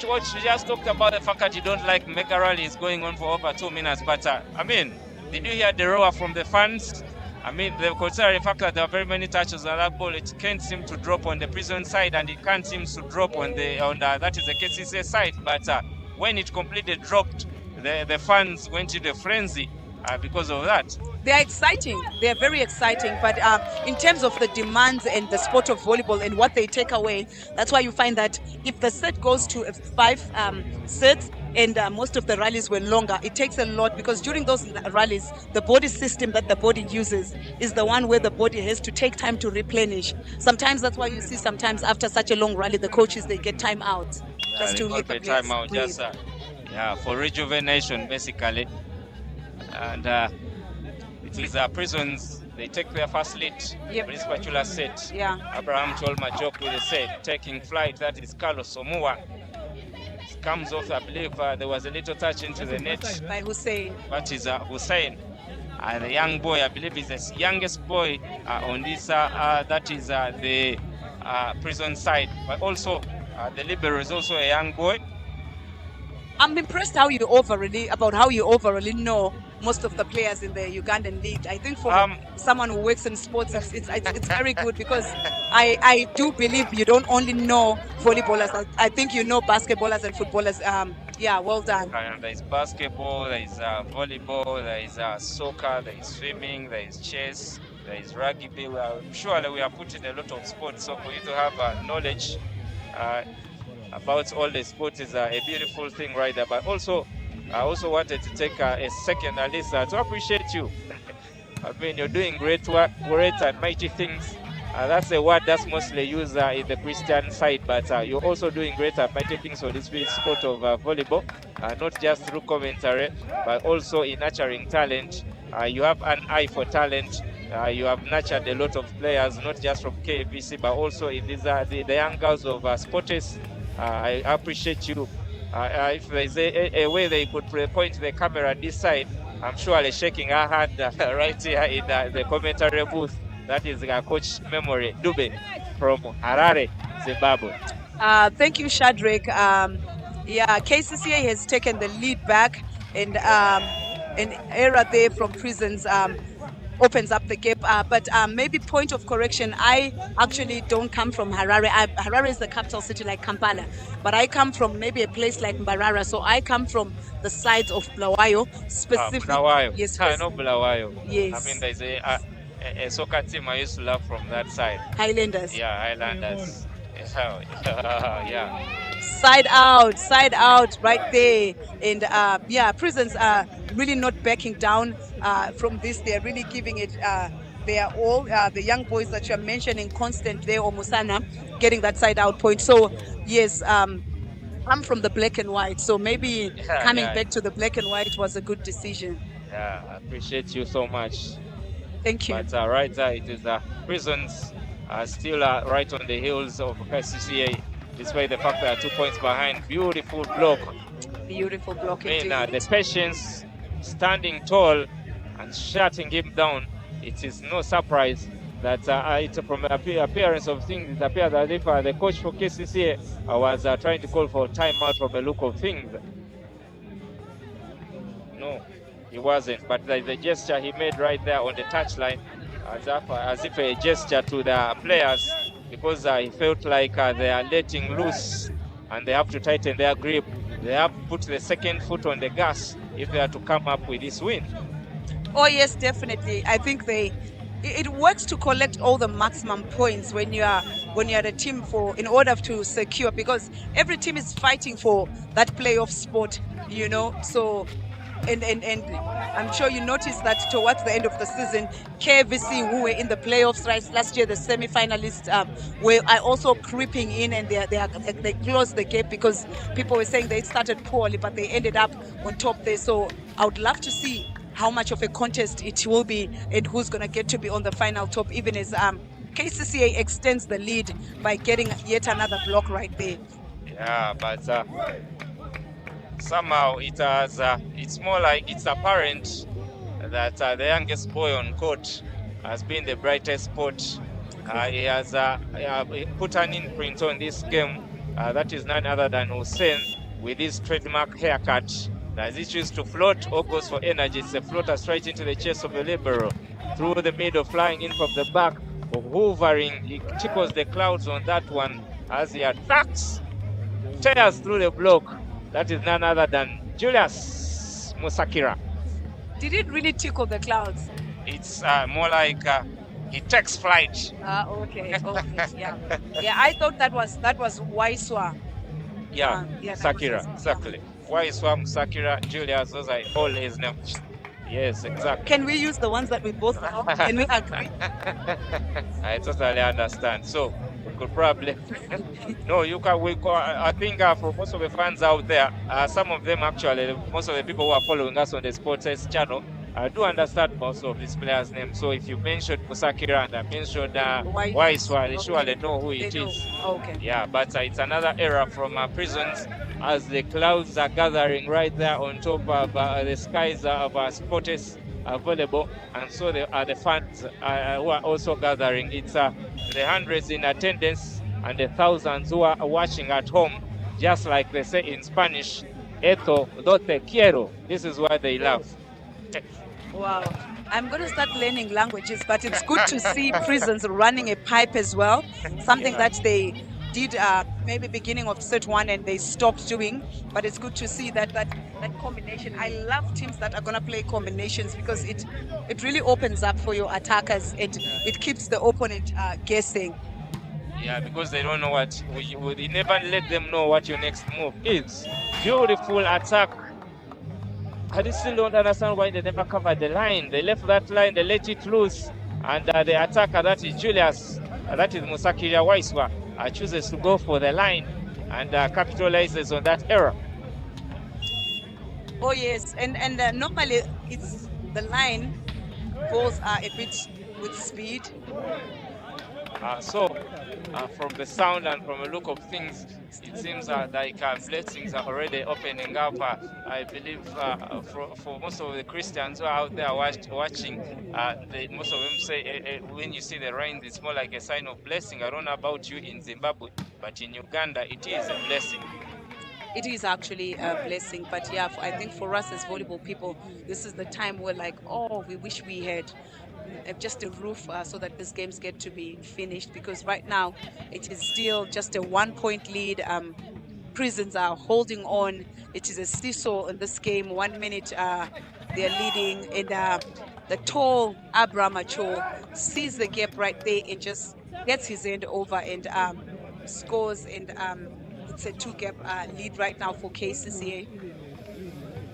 What you just talked about, the fact that you don't like mega rally is going on for over 2 minutes, but I mean, did you hear the roar from the fans? I mean, considering the fact that there are very many touches on that ball, it can't seem to drop on the Prison side, and it can't seem to drop on that is the Kcca side. But when it completely dropped, the fans went into a frenzy because of that. They are exciting. They are very exciting. But in terms of the demands and the sport of volleyball and what they take away, that's why you find that if the set goes to 5 sets, and most of the rallies were longer, it takes a lot, because during those rallies, the body system that the body uses is the one where the body has to take time to replenish. Sometimes that's why you see sometimes after such a long rally, the coaches, they get time out. Just to make the time out, breathe. just for rejuvenation, basically. And it is Prisons. They take their first lead. Yep. This particular set. Yeah. Abraham Cholmajok with the set, taking flight. That is Carlos Omua. Comes off, I believe there was a little touch into the net By Hussein. That is Hussein, the young boy. I believe is the youngest boy on this. That is the Prison side, but also the libero is also a young boy. I'm impressed how you overally know most of the players in the Ugandan league. I think for someone who works in sports, it's very good, because I do believe you don't only know volleyballers. I think you know basketballers and footballers. Yeah, well done. There is basketball, there is volleyball, there is soccer, there is swimming, there is chess, there is rugby. Surely we are putting a lot of sports, so for you to have knowledge about all the sports is a beautiful thing right there. But also, I also wanted to take a second, at least, to appreciate you. I mean, you're doing great work, great and mighty things. That's a word that's mostly used in the Christian side, but you're also doing great and mighty things for this sport of volleyball, not just through commentary, but also in nurturing talent. You have an eye for talent. You have nurtured a lot of players, not just from KVC, but also in these, the young girls of Sportes. I appreciate you. If there's a way they could point the camera this side, I'm surely shaking her hand right here in the commentary booth. That is Coach Memory Dube from Harare, Zimbabwe. Thank you, Shadrach. Yeah, Kcca has taken the lead back, and an error there from Prisons opens up the gap. But maybe point of correction, I actually don't come from Harare. Harare is the capital city like Kampala, but I come from maybe a place like Mbarara. So I come from the sides of Bulawayo, specifically. Bulawayo. Yes, I know Bulawayo. Yes. I mean, there's a soccer team I used to love from that side. Highlanders. Yeah, Highlanders. Yeah. Side out, right there. And yeah, Prisons are really not backing down from this. They're really giving it their all. The young boys that you're mentioning, Constant there, or Musana, getting that side out point. So yes, I'm from the black and white. So maybe coming back to the black and white was a good decision. Yeah, I appreciate you so much. Thank you. But right there, it is Prisons still right on the heels of Kcca, despite the fact that 2 points behind. Beautiful block. Beautiful block indeed. The patience, standing tall and shutting him down. It is no surprise that it's from the appearance of things, it appears as if the coach for Kcca was trying to call for timeout from the look of things. No, he wasn't, but the gesture he made right there on the touchline, as if a gesture to the players, because he felt like they are letting loose and they have to tighten their grip. They have to put the second foot on the gas if they are to come up with this win. Oh yes, definitely. I think it works to collect all the maximum points when you're a team in order to secure, because every team is fighting for that playoff spot, you know. So and I'm sure you noticed that towards the end of the season, KVC, who were in the playoffs last year, the semi-finalists, were also creeping in, and they closed the gap, because people were saying they started poorly, but they ended up on top there. So I would love to see how much of a contest it will be and who's going to get to be on the final top, even as Kcca extends the lead by getting yet another block right there. Yeah, but somehow it's more like it's apparent that the youngest boy on court has been the brightest spot. He has put an imprint on this game. That is none other than Hussein, with his trademark haircut. As he chooses to float or goes for energy, it's a floater straight into the chest of the libero, through the middle, flying in from the back, hovering. He tickles the clouds on that one as he attacks, tears through the block. That is none other than Julius Musakira. Did it really tickle the clouds? It's more like he takes flight. Okay. Yeah. Yeah, I thought that was Waiswa. Yeah, Musakira, exactly. Waiswa, Musakira, Julius, those are all his names. Yes, exactly. Can we use the ones that we both know? Can we agree? I totally understand. So we could probably no, you can. I think for most of the fans out there, some of them actually, most of the people who are following us on the Sports channel, do understand most of these players' names. So if you mentioned Musakira and I mentioned Waiswa, they surely know who it is. Okay. Yeah, but it's another era from Prisons, as the clouds are gathering right there on top of the skies of Sports volleyball, and so the fans who are also gathering. It's the hundreds in attendance and the thousands who are watching at home, just like they say in Spanish, esto lo te quiero. This is what they love. Wow. I'm going to start learning languages, but it's good to see Prisons running a pipe as well, something that they did maybe beginning of set one and they stopped doing, but it's good to see that combination. I love teams that are going to play combinations, because it really opens up for your attackers, and it keeps the opponent guessing. Yeah, because they don't know what we never let them know what your next move is. Beautiful attack. I still don't understand why they never covered the line. They left that line, they let it loose, and the attacker, that is Julius, that is Musakira Waiswa, chooses to go for the line and capitalizes on that error. Oh yes, and normally it's the line goes a bit with speed. So from the sound and from the look of things, it seems like blessings are already opening up. I believe for most of the Christians who are out there watching, most of them say when you see the rain, it's more like a sign of blessing. I don't know about you in Zimbabwe, but in Uganda, it is a blessing. It is actually a blessing, but yeah, I think for us as volleyball people, this is the time where we wish we had just a roof so that these games get to be finished, because right now it is still just a 1-point lead. Prisons are holding on. It is a seesaw in this game. 1 minute they're leading, and the tall Abraham Acho sees the gap right there and just gets his end over and scores, and it's a 2-gap lead right now for Kcca.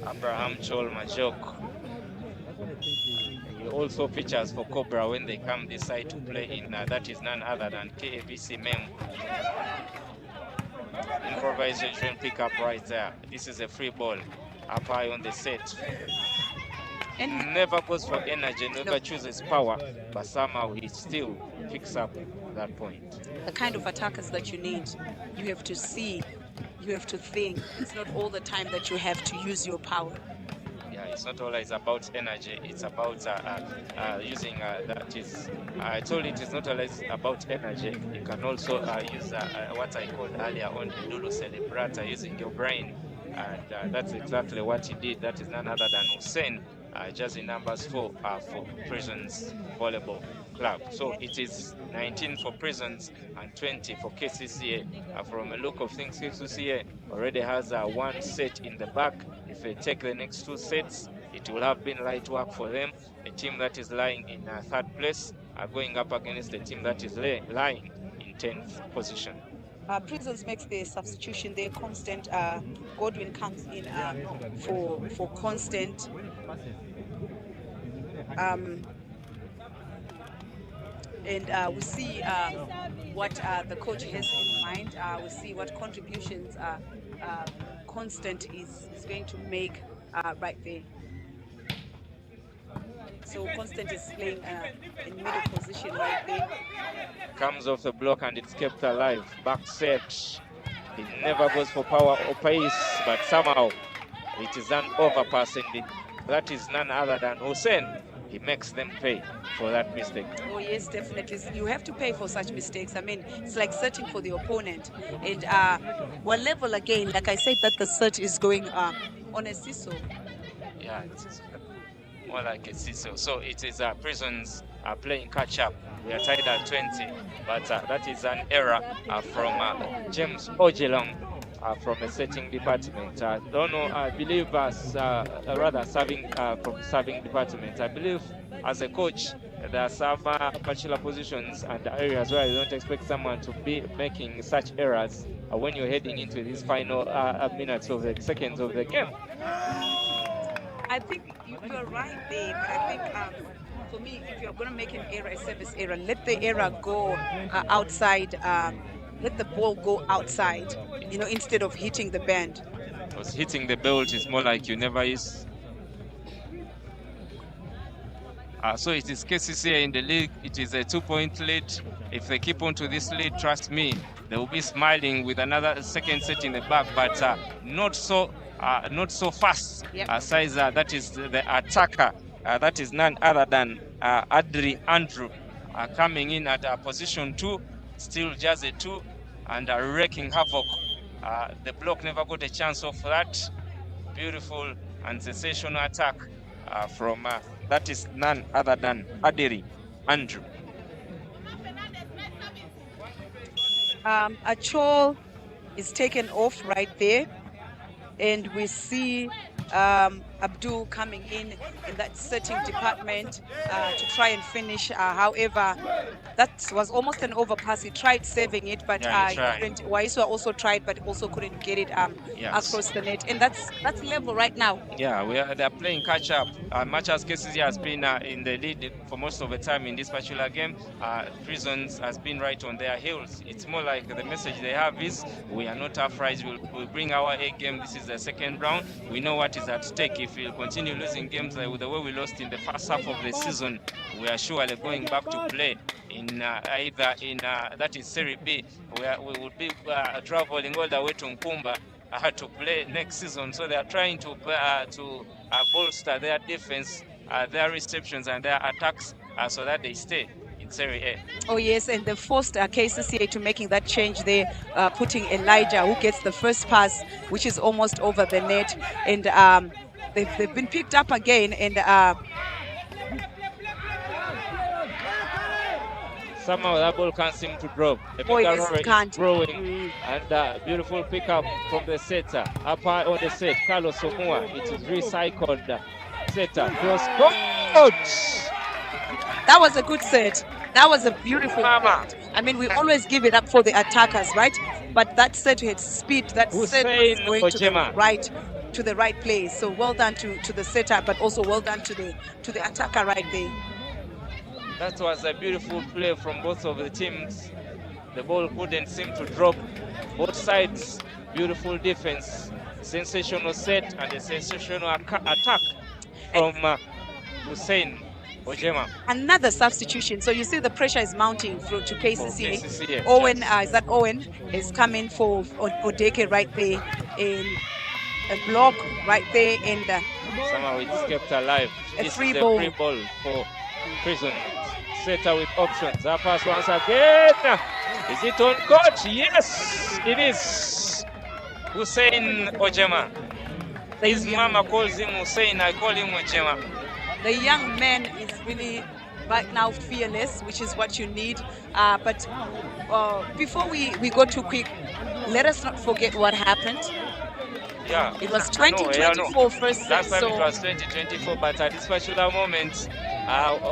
Abraham Chol Majok. He also features for Cobra when they come this side to play in. That is none other than KABC Mem. Improvisation pickup right there. This is a free ball up high on the set. And never goes for energy, never chooses power, but somehow he still picks up that point. The kind of attackers that you need, you have to see, you have to think. It's not all the time that you have to use your power. Yeah, it's not always about energy. It's about using that is. I told it is not always about energy. You can also use what I called earlier on the Lulu Celebrata, using your brain, and that's exactly what he did. That is none other than Hussein, jersey numbers 4 for Prisons Volleyball Club. So it is 19 for Prisons and 20 for Kcca. From a look of things, Kcca already has one set in the back. If they take the next 2 sets, it will have been light work for them. A team that is lying in 3rd place going up against a team that is lying in 10th position. Prisons makes the substitution there. Constant Godwin comes in for Constant. And we see what the coach has in mind. We see what contributions Constant is going to make right there. So Constant is playing in middle position right there. Comes off the block and it's kept alive. Back set. It never goes for power or pace, but somehow it is an overpass, and that is none other than Hussein. He makes them pay for that mistake. Oh yes, definitely. You have to pay for such mistakes. I mean, it's like searching for the opponent. And one level again, like I said, that the search is going on a seesaw. Yeah, it's more like a seesaw. So it is Prisons playing catch up. We are tied at 20, but that is an error from James Ojelong from the setting department. I don't know, I believe rather serving from serving department. I believe as a coach, there are some particular positions and areas where you don't expect someone to be making such errors when you're heading into these final minutes of the seconds of the game. I think you're right there, but I think for me, if you're going to make an error, a service error, let the error go outside. Let the ball go outside, you know, instead of hitting the band. Because hitting the belt is more like you never is. So it is Kcca in the league. It is a 2-point lead. If they keep on to this lead, trust me, they will be smiling with another second set in the back, but not so fast. Yep. Size that is the attacker. That is none other than Adri Andrew coming in at position 2, still just a 2, and wreaking havoc. The block never got a chance of that. Beautiful and sensational attack from that is none other than Adri Andrew. Achol is taken off right there, and we see Abdul coming in that setting department to try and finish. However, that was almost an overpass. He tried saving it, but Waiswa also tried, but also couldn't get it across the net. And that's level right now. Yeah, they're playing catch up. Much as Kcca has been in the lead for most of the time in this particular game, Prisons has been right on their heels. It's more like the message they have is, we are not afraid. We'll bring our A game. This is the second round. We know what is at stake. If we'll continue losing games like the way we lost in the first half of the season, we are surely going back to play in either in that is Serie B, where we will be traveling all the way to Nkumba to play next season. So they are trying to bolster their defense, their receptions and their attacks, so that they stay in Serie A. Oh yes, and they forced Kcca to making that change there, putting Elijah, who gets the first pass, which is almost over the net, and they've been picked up again, and somehow that ball can't seem to drop. Can't. Growing, and beautiful pickup from the setter. Up high on the set, Carlos Omua. It is recycled. Setter cross court. That was a good set. That was a beautiful set. I mean, we always give it up for the attackers, right? But that set had speed. That set was going to the right place. So well done to the setter, but also well done to the attacker right there. That was a beautiful play from both of the teams. The ball couldn't seem to drop. Both sides, beautiful defense, sensational set, and a sensational attack from Hussein Ojema. Another substitution. So you see the pressure is mounting through to Kcca. Owen, is that Owen is coming for Odeke right there, in a block right there, and Somehow it's kept alive. A This free is a ball. free ball for Prison. Setter with options. That pass once again. Is it on court? Yes, it is. Hussein Ojema. His mama calls him Hussein, I call him Ojema. The young man is really right now fearless, which is what you need. But before we go too quick, let us not forget what happened. Yeah. It was 2024 first set. Last time So it was 2024, but at this particular moment,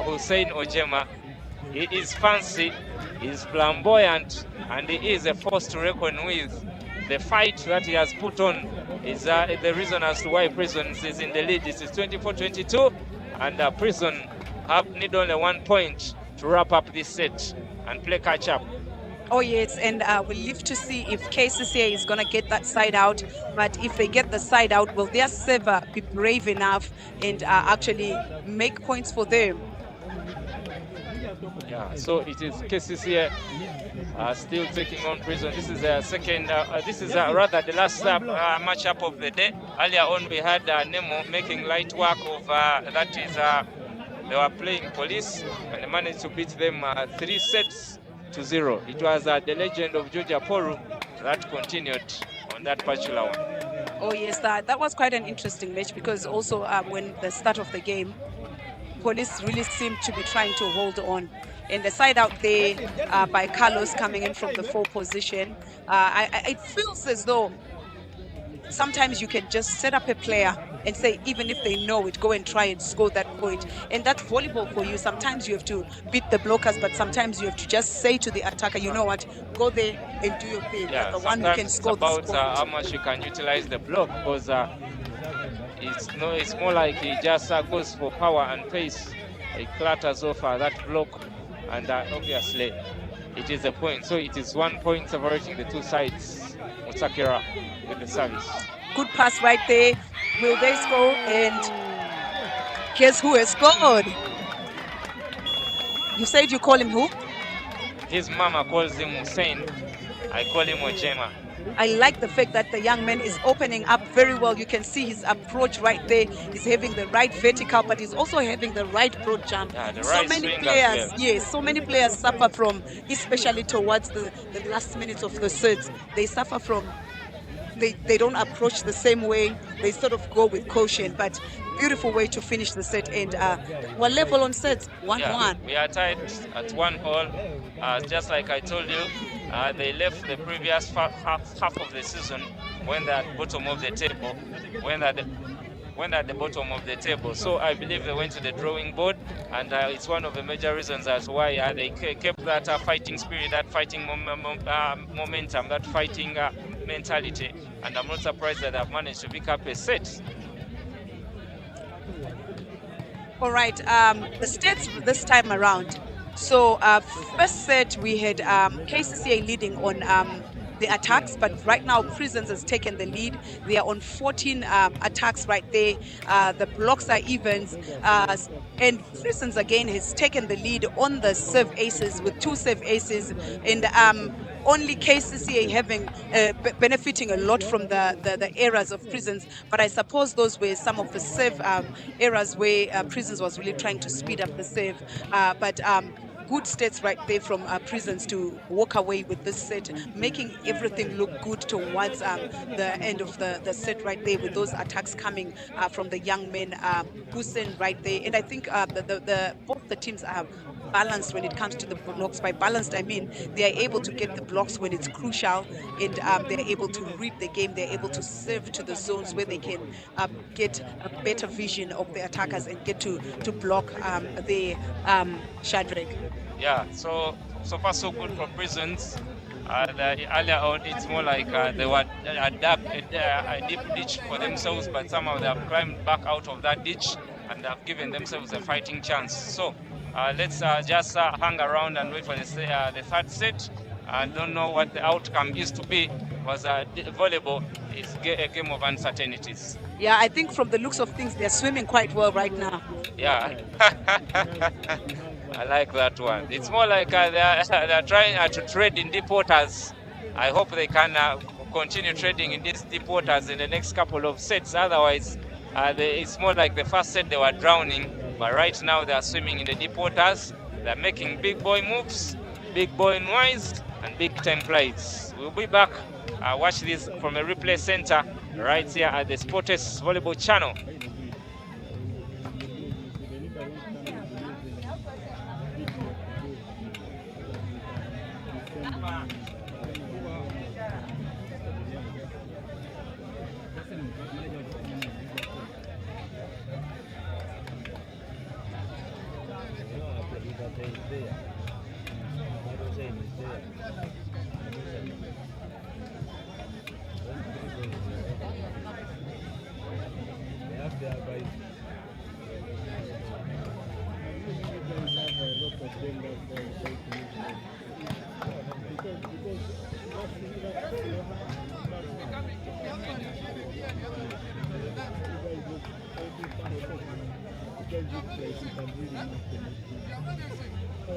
Hussein Ojema, he is fancy, he's flamboyant, and he is a force to reckon with. The fight that he has put on is the reason as to why Prison is in the lead. This is 24-22, and Prison need only 1 point to wrap up this set and play catch up. oh yes, and we'll live to see if Kcca is going to get that side out. But if they get the side out, will their server be brave enough and actually make points for them? Yeah, so it is Kcca still taking on Prison. This is the second, rather the last matchup of the day. Earlier on we had Nemo making light work of, that is, they were playing Police, and they managed to beat them 3-0. It was the legend of Georgia Poru that continued on that particular one. Oh yes, that was quite an interesting match, because also when the start of the game, Police really seemed to be trying to hold on. And the side out there by Carlos coming in from the 4 position, it feels as though sometimes you can just set up a player and say, even if they know it, go and try and score that point. And that's volleyball for you. Sometimes you have to beat the blockers, but sometimes you have to just say to the attacker, you know what, go there and do your thing. Yeah, the one who can score it's about this point. how much you can utilize the block, because it's more like he just goes for power and pace. He clatters off that block, and obviously it is a point. So it is 1 point separating the two sides. Mutakira with the service. Good pass right there. Will they score? And guess who has scored? You said you call him who? His mama calls him Hussein. I call him Ojema. I like the fact that the young man is opening up very well. You can see his approach right there. He's having the right vertical, but he's also having the right broad jump. Yeah, the so right many swing players, as well. yes, so many players suffer from, especially towards the last minutes of the sets. They suffer from, they don't approach the same way. They sort of go with caution, but beautiful way to finish the set. And we're level on sets, 1-1. Yeah, we are tied at 1-1. Just like I told you, they left the previous half of the season when they're at bottom of the table, when they're at the bottom of the table. So I believe they went to the drawing board, and it's one of the major reasons as why they kept that fighting spirit, that fighting momentum, that fighting mentality. And I'm not surprised that they've managed to pick up a set. All right, the stats this time around. So first set we had Kcca leading on the attacks, but right now Prisons has taken the lead. They are on 14 attacks right there. The blocks are evens, and Prisons again has taken the lead on the serve aces with 2 serve aces, and only Kcca having benefiting a lot from the errors of Prisons, but I suppose those were some of the serve errors where Prisons was really trying to speed up the serve, but good stats right there from Prisons to walk away with this set, making everything look good towards the end of the set right there, with those attacks coming from the young men, Hussein right there. And I think both the teams are balanced when it comes to the blocks. By balanced, I mean they are able to get the blocks when it's crucial, and they're able to read the game. They're able to serve to the zones where they can get a better vision of the attackers and get to block the Shadrach. Yeah, so far so good for Prisons. Earlier on, it's more like they were a deep ditch for themselves, but somehow they have climbed back out of that ditch and have given themselves a fighting chance. So let's just hang around and wait for the third set. I don't know what the outcome is to be, because volleyball is a game of uncertainties. Yeah, I think from the looks of things, they're swimming quite well right now. Yeah. I like that one. It's more like they're trying to trade in deep waters. I hope they can continue trading in these deep waters in the next couple of sets. Otherwise, It's more like the first set they were drowning, but right now they are swimming in the deep waters. They're making big boy moves, big boy noise, and big time flights. We'll be back. Watch this from a replay center right here at the Sports Volleyball channel.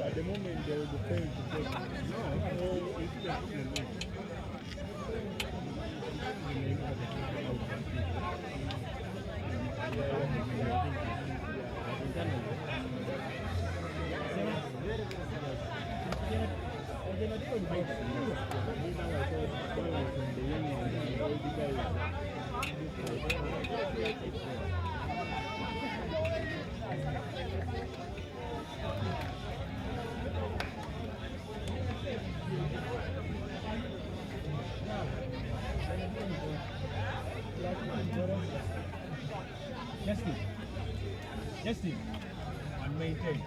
At the moment, they will be paying to take Justin, and maintain.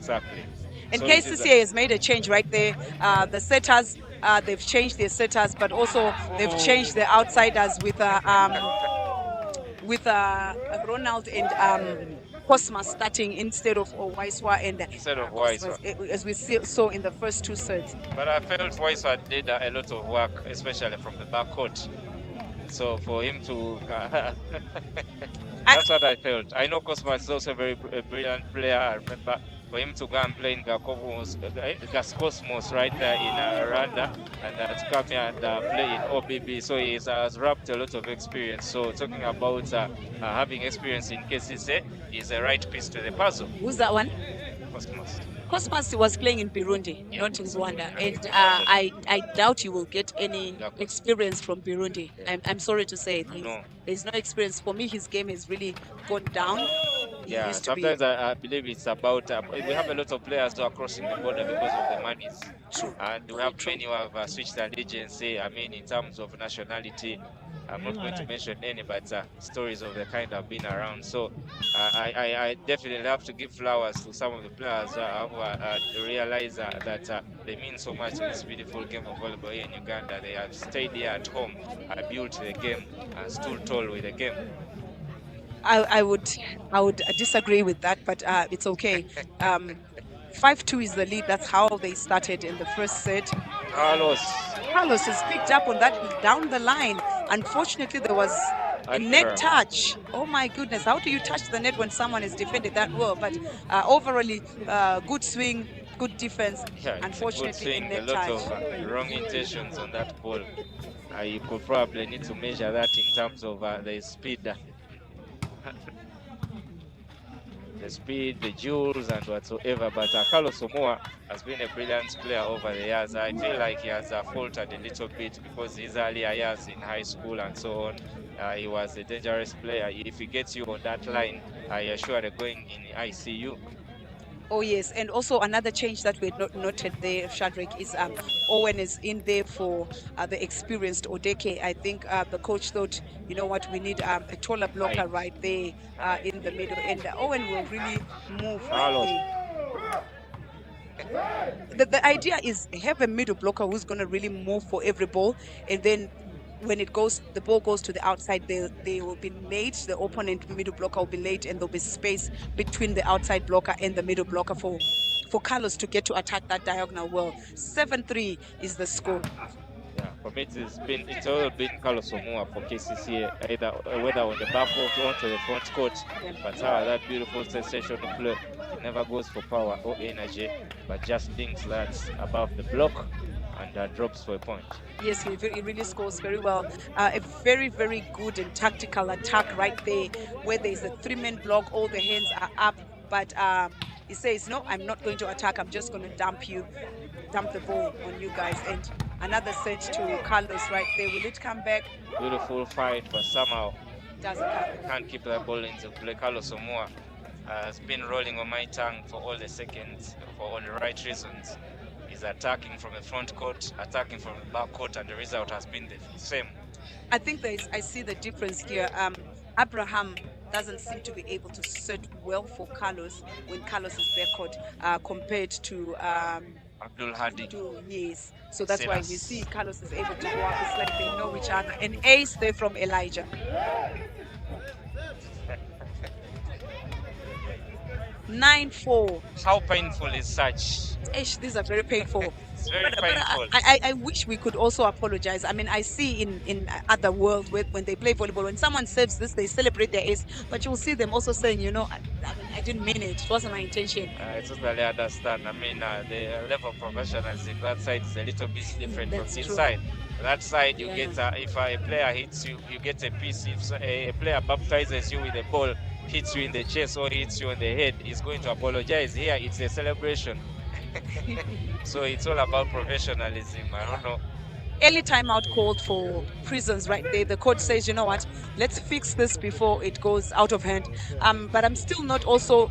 Exactly. And So Kcca has made a change right there. The setters, they've changed their setters, but also they've changed the outsiders with Ronald and Cosmas starting instead of Waiswa and Waiswa. as we saw in the first two sets. But I felt Waiswa did a lot of work, especially from the backcourt. So for him to, that's what I felt. I know Cosmas is also a very brilliant player. I remember for him to go and play in Cosmos right there in Rwanda, and to come here and play in OBB. So he has wrapped a lot of experience. So talking about having experience in Kcca is the right piece to the puzzle. Who's that one? Cosmos. Cosmas was playing in Burundi, not in Rwanda, and I doubt you will get any experience from Burundi. I'm sorry to say, there's no experience. For me, his game has really gone down. He Yeah, has to be sometimes I believe it's about we have a lot of players who are crossing the border because of the monies, true. and we Very have true. many who have switched allegiance. I mean, in terms of nationality, I'm not going to mention any, but stories of the kind have been around. So I definitely have to give flowers to some of the players who realize that they mean so much in this beautiful game of volleyball here in Uganda. They have stayed here at home, built the game, and stood tall with the game. I would disagree with that, but it's okay. 5-2 is the lead. That's how they started in the first set. Carlos. Carlos has picked up on that down the line. Unfortunately, there was a net touch. Oh my goodness, how do you touch the net when someone has defended that well? But overall, good swing, good defense. Yeah, Unfortunately, a a net lot touch. of wrong intentions on that ball. You could probably need to measure that in terms of the speed. The speed, the joules, and whatsoever. But Carlos Omoa has been a brilliant player over the years. I feel like he has faltered a little bit because his earlier years in high school and so on, he was a dangerous player. If he gets you on that line, you're sure they're going in ICU. Oh yes, and also another change that we noted there, Shadrach, is Owen is in there for the experienced Odeke. I think the coach thought, you know what, we need a taller blocker right there in the middle, and Owen will really move. The idea is have a middle blocker who's going to really move for every ball, and then when the ball goes to the outside, they will be late. The opponent middle blocker will be late, and there'll be space between the outside blocker and the middle blocker for Carlos to get to attack that diagonal well. 7-3 is the score. Yeah, for me it's all been Carlos Omoa for Kcca, either whether on the back court or onto the front court. Yeah. But that beautiful sensational play, it never goes for power or energy, but just thinks that's above the block and drops for a point. Yes, he really scores very well. A very, very good and tactical attack right there, where there's a 3-man block, all the hands are up, but he says, no, I'm not going to attack, I'm just going to dump the ball on you guys. And another set to Carlos right there. Will it come back? Beautiful fight, but somehow doesn't come. Can't keep that ball into play. Carlos Omoa has been rolling on my tongue for all the seconds, for all the right reasons. He's attacking from the front court, attacking from the back court, and the result has been the same. I think I see the difference here. Abraham doesn't seem to be able to set well for Carlos when Carlos is backcourt compared to Abdul Hadi. Yes, so that's why you see Carlos is able to go up. It's like they know each other. An ace there from Elijah. 9-4. How painful is such? These are very painful. It's very painful. I wish we could also apologize. I mean, I see in other worlds when they play volleyball, when someone saves this, they celebrate their ace. But you'll see them also saying, you know, I didn't mean it. It wasn't my intention. I totally understand. I mean, the level of professionalism that side is a little bit different from this side. That side, you get if a player hits you, you get a piece. If a player baptizes you with a ball, hits you in the chest or hits you on the head, he's going to apologize. Here, it's a celebration. So it's all about professionalism. I don't know. Early timeout called for Prisons right there. The coach says, you know what, let's fix this before it goes out of hand. But I'm still not also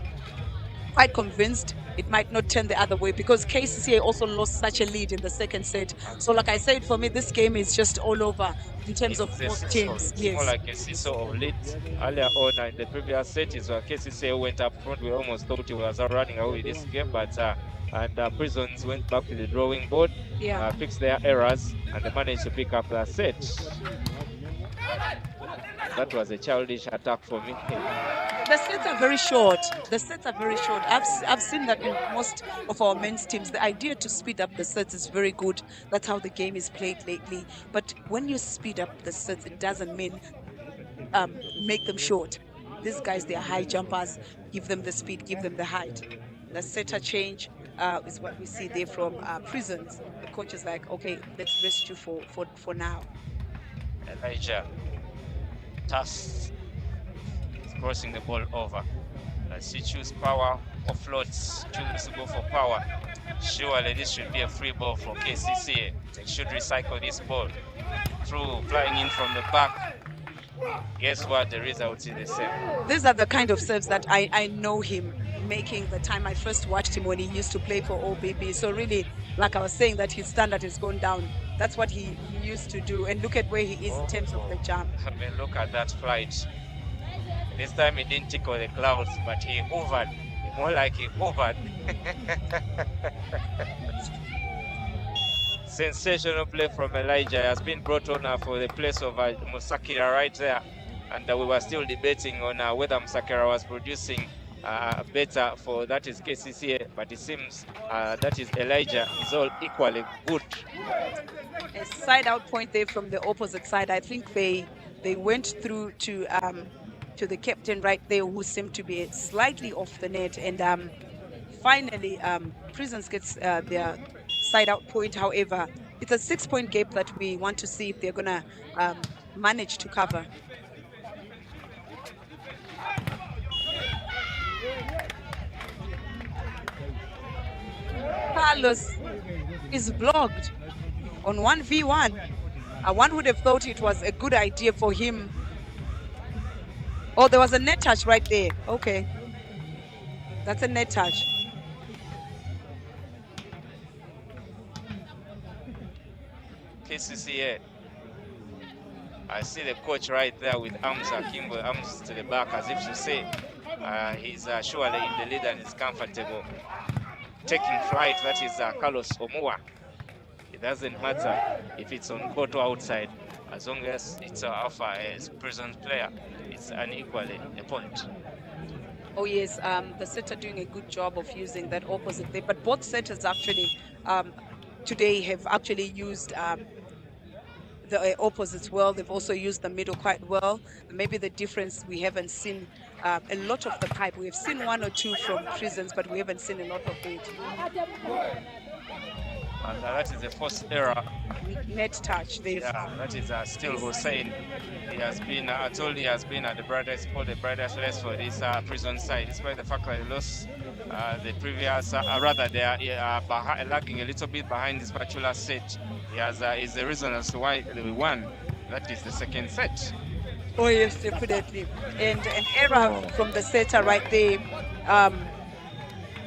quite convinced it might not turn the other way, because Kcca also lost such a lead in the second set. So like I said, for me, this game is just all over in terms of both teams. Yes. More like a seesaw of leads. Earlier on in the previous set is where Kcca went up front. We almost thought he was running away with this game, but Prisons went back to the drawing board, fixed their errors, and they managed to pick up that set. That was a childish attack for me. The sets are very short. I've seen that in most of our men's teams. The idea to speed up the sets is very good. That's how the game is played lately. But when you speed up the sets, it doesn't mean make them short. These guys, they are high jumpers. Give them the speed, give them the height. The setter change is what we see there from Prisons. The coach is like, okay, let's rest you for now. Elijah Tuss is crossing the ball over. As he chooses power or floats, chooses to go for power. Surely this should be a free ball for Kcca. They should recycle this ball through flying in from the back. guess what? The result is the same. These are the kind of serves that I know him making the time I first watched him when he used to play for OBB. So really, like I was saying, that his standard has gone down. That's what he used to do. And look at where he is in terms of the jump. I mean, look at that flight. This time he didn't tickle the clouds, but he hovered. More like he hovered. Sensational play from Elijah has been brought on for the place of Musakira right there. And we were still debating on whether Musakira was producing better for that is Kcca, but it seems that is Elijah is all equally good. A side out point there from the opposite side. I think they went through to the captain right there, who seemed to be slightly off the net, and finally Prisons gets their side out point. However, it's a 6-point gap that we want to see if they're gonna manage to cover. Carlos is blocked on 1v1. One would have thought it was a good idea for him. Oh, there was a net touch right there. Okay. That's a net touch. Kcca. I see the coach right there with arms akimbo, arms to the back, as if to say he's surely in the lead and is comfortable. Taking flight, that is Carlos Omua. It doesn't matter if it's on court or outside, as long as it's Alpha as Prisons player, it's unequally a point. Oh yes, the setter doing a good job of using that opposite there, but both setters actually today have actually used the opposites well. They've also used the middle quite well. Maybe the difference, we haven't seen a lot of the pipe. We've seen one or two from Prisons, but we haven't seen a lot of it. And that is the first error. Net touch there. Yeah, that is still Hussein. He has been, I told he has been at the brightest less for this Prison side, despite the fact that they lost the previous, rather they are lagging a little bit behind this particular set. He has, is the reason as to why they won. That is the second set. Oh yes, definitely. And an error from the setter right there.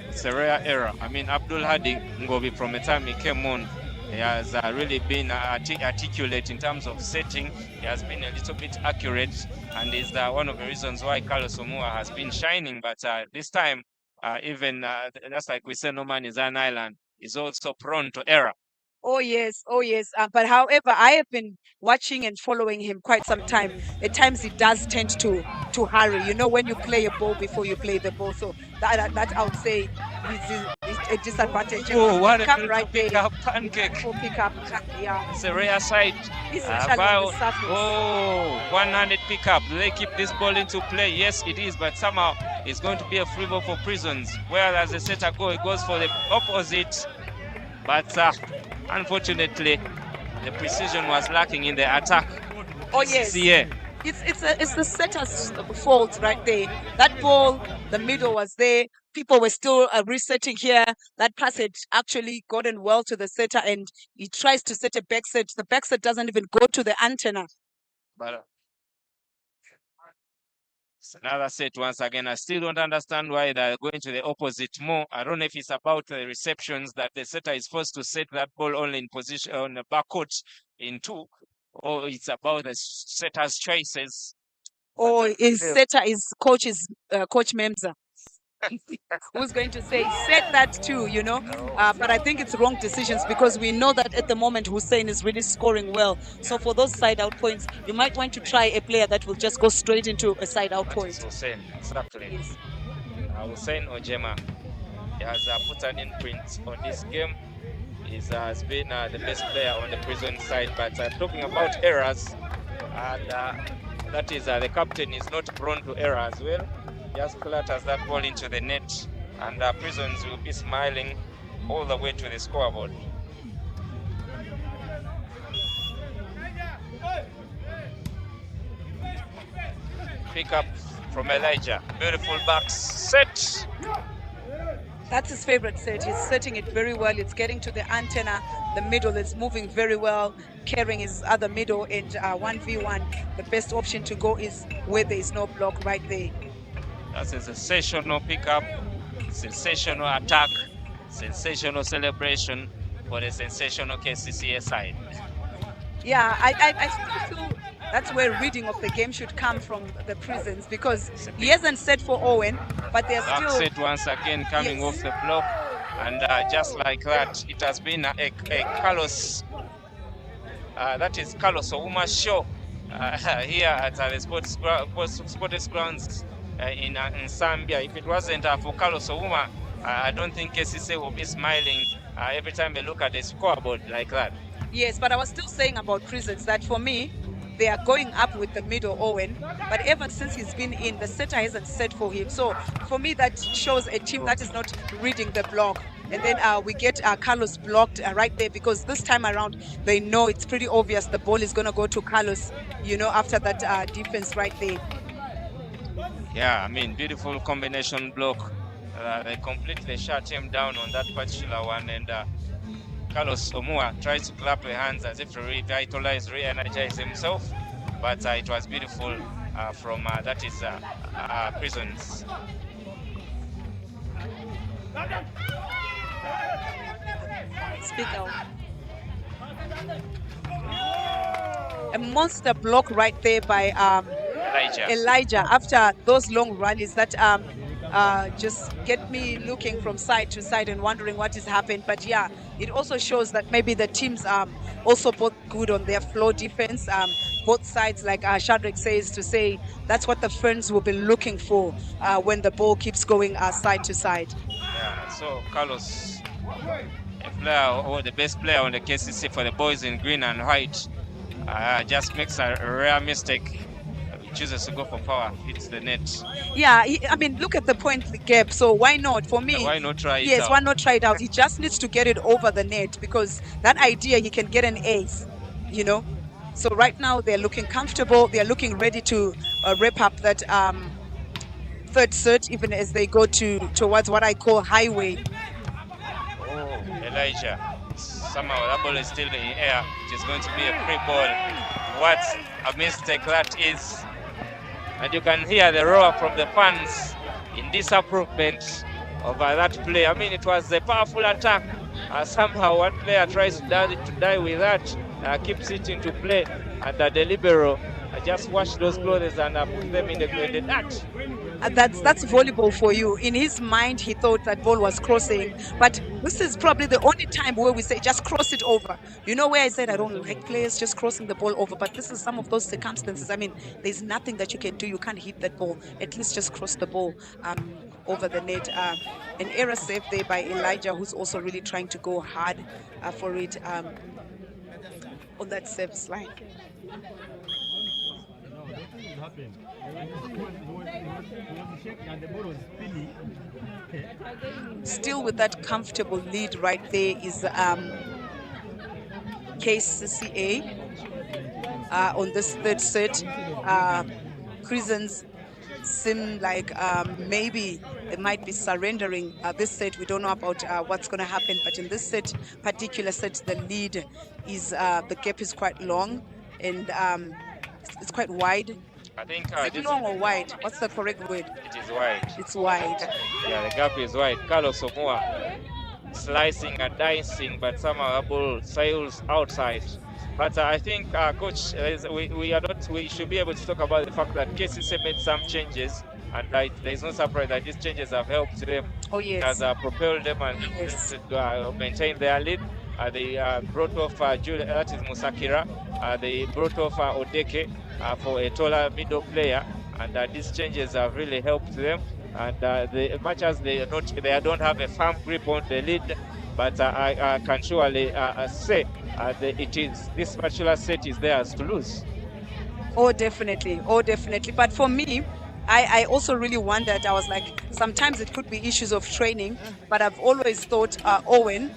It's a rare error. I mean, Abdul Hadi Ngobi, from the time he came on, he has really been articulate in terms of setting. He has been a little bit accurate, and is one of the reasons why Carlos Omua has been shining. But this time, even just like we say, no man is an island, is also prone to error. Oh yes, oh yes. But however, I have been watching and following him quite some time. At times he does tend to hurry. You know, when you play a ball before you play the ball. So that I would say is a disadvantage. Oh, what a pick right pick there. up pancake. For pick up, yeah. It's a rare side. This is actually on the surface. Oh, one-handed pickup. Do they keep this ball into play? Yes, it is, but somehow it's going to be a free ball for Prisons. Whereas the setter it goes for the opposite. But unfortunately, the precision was lacking in the attack. Oh yes. Yeah. It's the setter's fault right there. That ball, the middle was there. People were still resetting here. That pass had actually gotten well to the setter, and he tries to set a back set. The back set doesn't even go to the antenna. But it's another set once again. I still don't understand why they're going to the opposite more. I don't know if it's about the receptions that the setter is forced to set that ball only in position on the backcourt in two, or it's about the setter's choices. Or his setter is Coach Memza, who's going to say set that too, you know. But I think it's wrong decisions, because we know that at the moment Hussein is really scoring well. So for those side out points, you might want to try a player that will just go straight into a side out point. Hussein, exactly. Yes. Hussein Ojema, he has put an imprint on this game. He has been the best player on the Prison side. But talking about errors, and that is the captain is not prone to error as well. Just clatters that ball into the net, and Prisons will be smiling all the way to the scoreboard. Pick up from Elijah. Beautiful back set. That's his favorite set. He's setting it very well. It's getting to the antenna. The middle is moving very well, carrying his other middle. And 1v1, the best option to go is where there is no block right there. That's a sensational pickup, sensational attack, sensational celebration for the sensational Kcca side. Yeah, I still feel that's where reading of the game should come from the Prisons, because he hasn't set for Owen, but they're Back still... set once again coming Yes. off the block, and just like that, it has been a Carlos, that is Carlos Ouma's show here at the sports grounds in NSMBYA. If it wasn't for Carlos Ouma, I don't think Kcca will be smiling every time they look at the scoreboard like that. Yes, but I was still saying about Prisons that for me, they are going up with the middle Owen, but ever since he's been in, the setter hasn't set for him. So for me, that shows a team that is not reading the block. And then we get Carlos blocked right there, because this time around, they know it's pretty obvious the ball is going to go to Carlos, you know, after that defense right there. Yeah, I mean, beautiful combination block. They completely shut him down on that particular one, and Carlos Omua tries to clap her hands as if to revitalize, re-energize himself, but it was beautiful from that is Prisons. Speak out. A monster block right there by Elijah after those long rallies that just get me looking from side to side and wondering what has happened. But yeah, it also shows that maybe the teams also both good on their floor defense. Both sides, like Shadrach says, to say that's what the Ferns will be looking for when the ball keeps going side to side. Yeah, so Carlos, a player or the best player on the Kcca for the boys in green and white, just makes a rare mistake. Chooses to go for power, hits the net. Yeah, I mean, look at the point gap. So why not? For me, why not try it yes, out? why not try it out? He just needs to get it over the net, because that idea he can get an ace, you know. So right now they're looking comfortable. They're looking ready to wrap up that third set, even as they go towards what I call highway. Oh, Elijah. Somehow that ball is still in the air. It is going to be a free ball. What a mistake that is. And you can hear the roar from the fans in disapproval of that play. I mean, it was a powerful attack. Somehow one player tries to die with that, keeps it into play, and the libero just wash those clothes and put them in the net. That's volleyball for you. In his mind, he thought that ball was crossing, but this is probably the only time where we say just cross it over. You know, where I said I don't like players just crossing the ball over, but this is some of those circumstances. I mean, there's nothing that you can do. You can't hit that ball. At least just cross the ball over the net. An error saved there by Elijah, who's also really trying to go hard for it on that service line. Still with that comfortable lead right there is Kcca on this third set. Crescents seem like maybe they might be surrendering this set. We don't know about what's going to happen, but in this particular set, the lead is the gap is quite long, and it's quite wide. I think is it long or wide? What's the correct word? It is wide. It's wide. Yeah, the gap is wide. Carlos Omua slicing and dicing, but somehow the ball sails outside. But I think, coach, we should be able to talk about the fact that Kcca made some changes, and there is no surprise that these changes have helped them. Oh yes. Has propelled them and maintain their lead. They brought off Julia, that is Musakira. They brought off Odeke for a taller middle player, and these changes have really helped them. And much as they don't have a firm grip on the lead, but I can surely say this particular set is theirs to lose. Oh, definitely. Oh, definitely. But for me, I also really wondered. I was like, sometimes it could be issues of training, but I've always thought Owen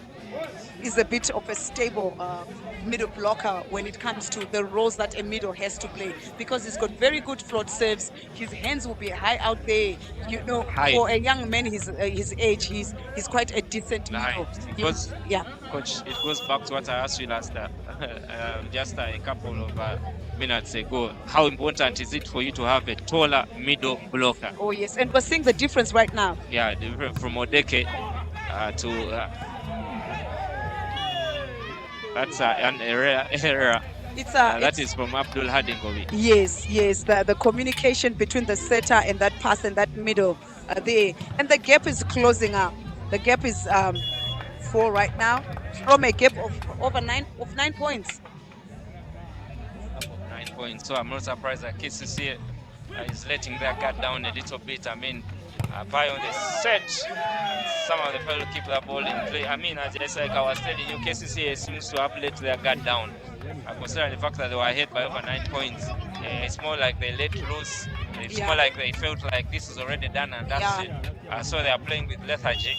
is a bit of a stable middle blocker when it comes to the roles that a middle has to play, because he's got very good float serves. His hands will be high out there. You know, High. for a young man his age, he's quite a decent middle. Because, Yeah. Coach, it goes back to what I asked you last just a couple of minutes ago. How important is it for you to have a taller middle blocker? Oh yes, and we're seeing the difference right now. Yeah, from Odeke to that's an error. It's That is from Abdul Hadingovi. Yes, the communication between the setter and that pass and that middle there, and the gap is closing up. The gap is 4 right now, from a gap of over 9 points. 9 points. So I'm not surprised that Kcca is letting their guard down a little bit. I mean, by on the set, some of the fellow keep the ball in play. I mean, as like I was telling you, Kcca seems to have let their guard down. Considering the fact that they were ahead by over 9 points, it's more like they let loose. It's more like they felt like this is already done and that's it. So they are playing with lethargy.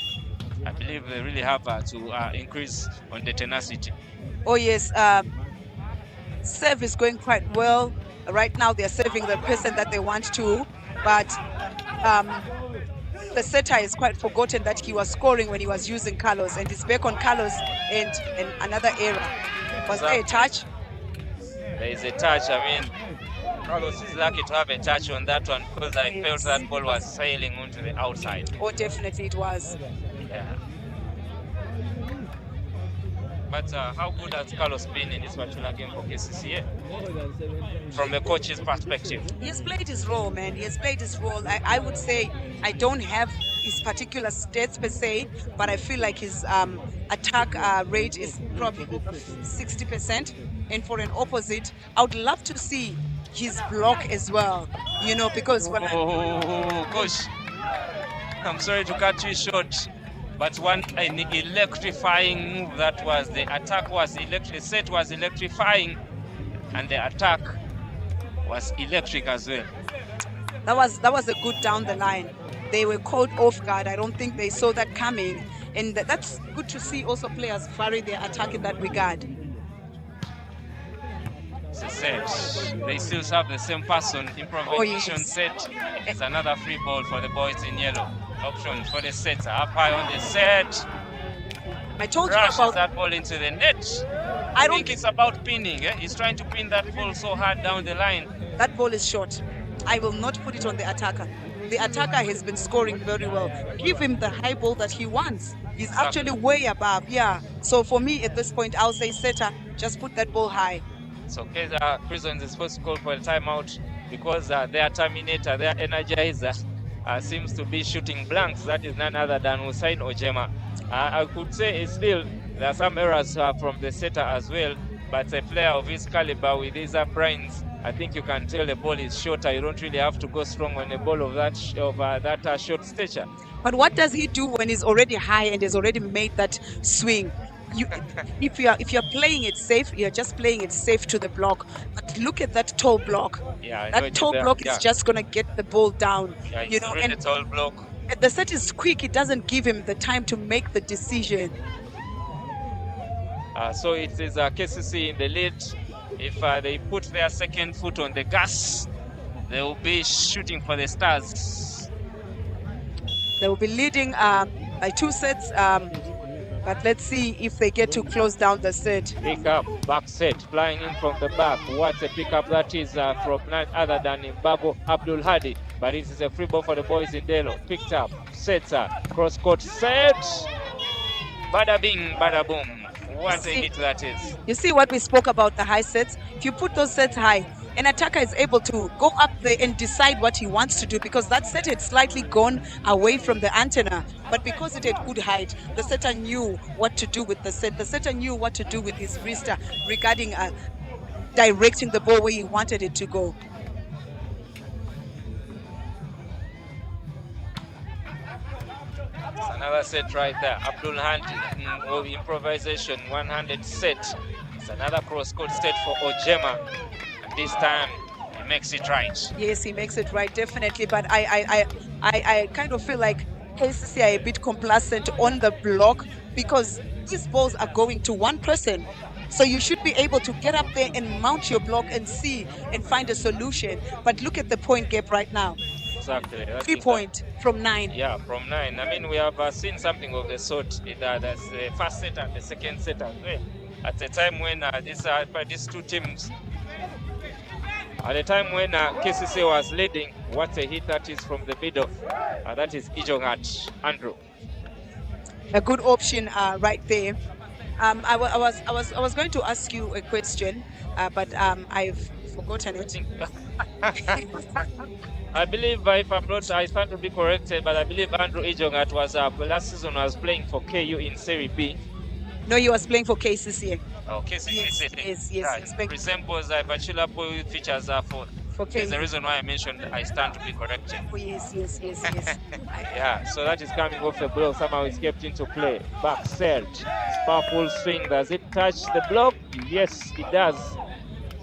I believe they really have to increase on the tenacity. Oh yes, serve is going quite well. Right now they're serving the person that they want to, but the setter is quite forgotten that he was scoring when he was using Carlos, and he's back on Carlos and another error. Was there a touch? There is a touch. I mean, Carlos is lucky to have a touch on that one, because I felt that ball was sailing onto the outside. Oh, definitely it was. Yeah. But how good has Carlos been in this particular game for Kcca? From the coach's perspective? He has played his role, man. He has played his role. I would say I don't have his particular stats per se, but I feel like his attack rate is probably over 60%. And for an opposite, I would love to see his block as well, you know, because when Coach, I'm sorry to cut you short, but an electrifying move that was. The attack was electric, set was electrifying, and the attack was electric as well. That was a good down the line. They were caught off guard. I don't think they saw that coming, and that's good to see also players vary their attack in that regard. It's a set. They still have the same person. Improvisation set. It's another free ball for the boys in yellow. Option for the setter. Up high on the set. I told you Rushes about that ball into the net. I think it's about pinning. He's trying to pin that ball so hard down the line. That ball is short. I will not put it on the attacker. The attacker has been scoring very well. Give him the high ball that he wants. He's actually way above. Yeah. So for me at this point, I'll say setter, just put that ball high. So Prisons is supposed to call for a timeout, because their terminator, their energizer, seems to be shooting blanks. That is none other than Hussein Ojema. I could say still there are some errors from the setter as well, but a player of his caliber with his brains, I think you can tell the ball is shorter. You don't really have to go strong on a ball of that short stature. But what does he do when he's already high and has already made that swing? If you're playing it safe, you're just playing it safe to the block. But look at that tall block. Yeah, that tall block is just gonna get the ball down. Yeah, you know, and the tall block. The set is quick. It doesn't give him the time to make the decision. So it is Kcca in the lead. If they put their second foot on the gas, they will be shooting for the stars. They will be leading by 2 sets. But let's see if they get to close down the set. Pick up, back set, flying in from the back. What a pickup that is from none other than Mbago Abdul Hadi. But it is a free ball for the boys in Delo. Picked up, setter, cross court set. Bada bing, bada boom. What a hit that is. You see what we spoke about, the high sets? If you put those sets high, an attacker is able to go up there and decide what he wants to do, because that set had slightly gone away from the antenna. But because it had good height, the setter knew what to do with the set. The setter knew what to do with his wrister regarding directing the ball where he wanted it to go. It's another set right there. Abdul Hadi, improvisation, 100 set. It's another cross-court set for Ojema. This time he makes it right. Yes, he makes it right, definitely. But I kind of feel like Kcca are a bit complacent on the block, because these balls are going to one person. So you should be able to get up there and mount your block and see and find a solution. But look at the point gap right now. Exactly. 3 point from 9. Yeah, from 9. I mean, we have seen something of the sort in that's the first set and the second set as well. At the time when these two teams, at the time when Kcca was leading, what a hit that is from the middle. That is Ijongat Andrew. A good option right there. I was going to ask you a question, but I've forgotten it. I believe, if I'm not, I stand to be corrected, but I believe Andrew Ijongat was last season was playing for KU in Serie B. No, he was playing for Kcca. Oh, Kcca. Yes. Resembles Bachelor Boy features for KU. There's the reason why I mentioned I stand to be corrected. Oh, yes. Yeah, so that is coming off the block. Somehow it's kept into play. Back set. Powerful swing. Does it touch the block? Yes, it does.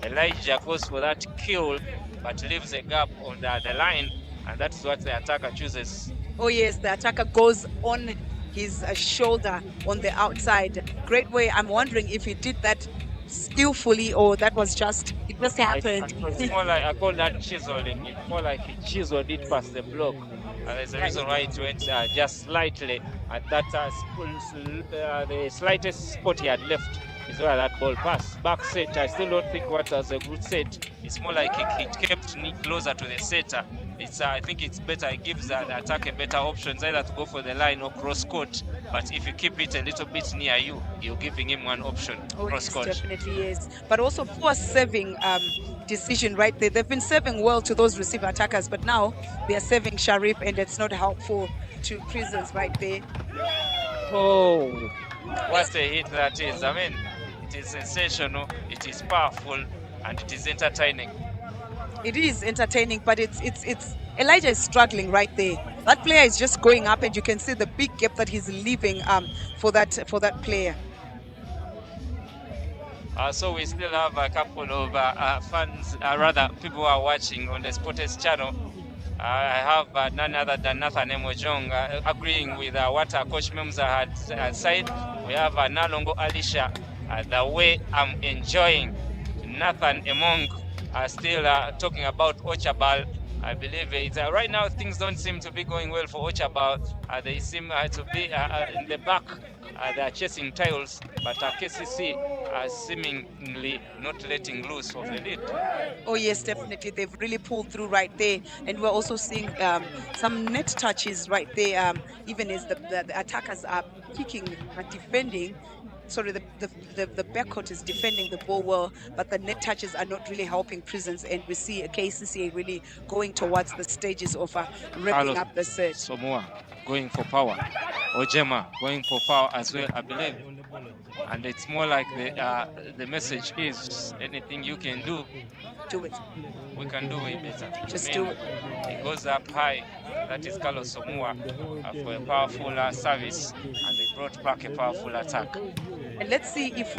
Elijah goes for that kill, but leaves a gap on the line, and that's what the attacker chooses. Oh, yes, the attacker goes on his shoulder on the outside. Great way. I'm wondering if he did that skillfully or that was just, it just happened. It's more like, I call that chiseling. It's more like he chiseled it past the block. And there's a reason why it went just slightly at that the slightest spot he had left is where that ball passed. Back set, I still don't think what was a good set. It's more like it kept me closer to the setter. I think it's better. It gives the attacker better options, either to go for the line or cross court. But if you keep it a little bit near you, you're giving him one option, cross court. Yes, definitely is. But also poor serving decision right there. They've been serving well to those receiver attackers, but now they are serving Sharif, and it's not helpful to Prisons right there. Oh, what a hit that is! I mean, it is sensational, it is powerful, and it is entertaining. It is entertaining, but it's Elijah is struggling right there. That player is just going up, and you can see the big gap that he's leaving for that player. So we still have a couple of fans, rather people who are watching on the Sports channel. I have none other than Nathan Emojong agreeing with what Coach Memza had said. We have Nalongo Alisha. The way I'm enjoying Nathan Emong still talking about Ochabal. I believe right now things don't seem to be going well for Ochabal. They seem to be in the back. They are chasing tiles, but Kcca are seemingly not letting loose of the lead. Oh yes, definitely. They've really pulled through right there, and we're also seeing some net touches right there. Even as the attackers are kicking, defending. Sorry, the backcourt is defending the ball well, but the net touches are not really helping Prisons, and we see Kcca really going towards the stages of wrapping up the set. Somoa going for power. Ojema going for power as well, I believe. And it's more like the message is anything you can do, do it. We can do way better. Just do it. It goes up high. That is Carlos Somoa for a powerful service, and they brought back a powerful attack. And let's see if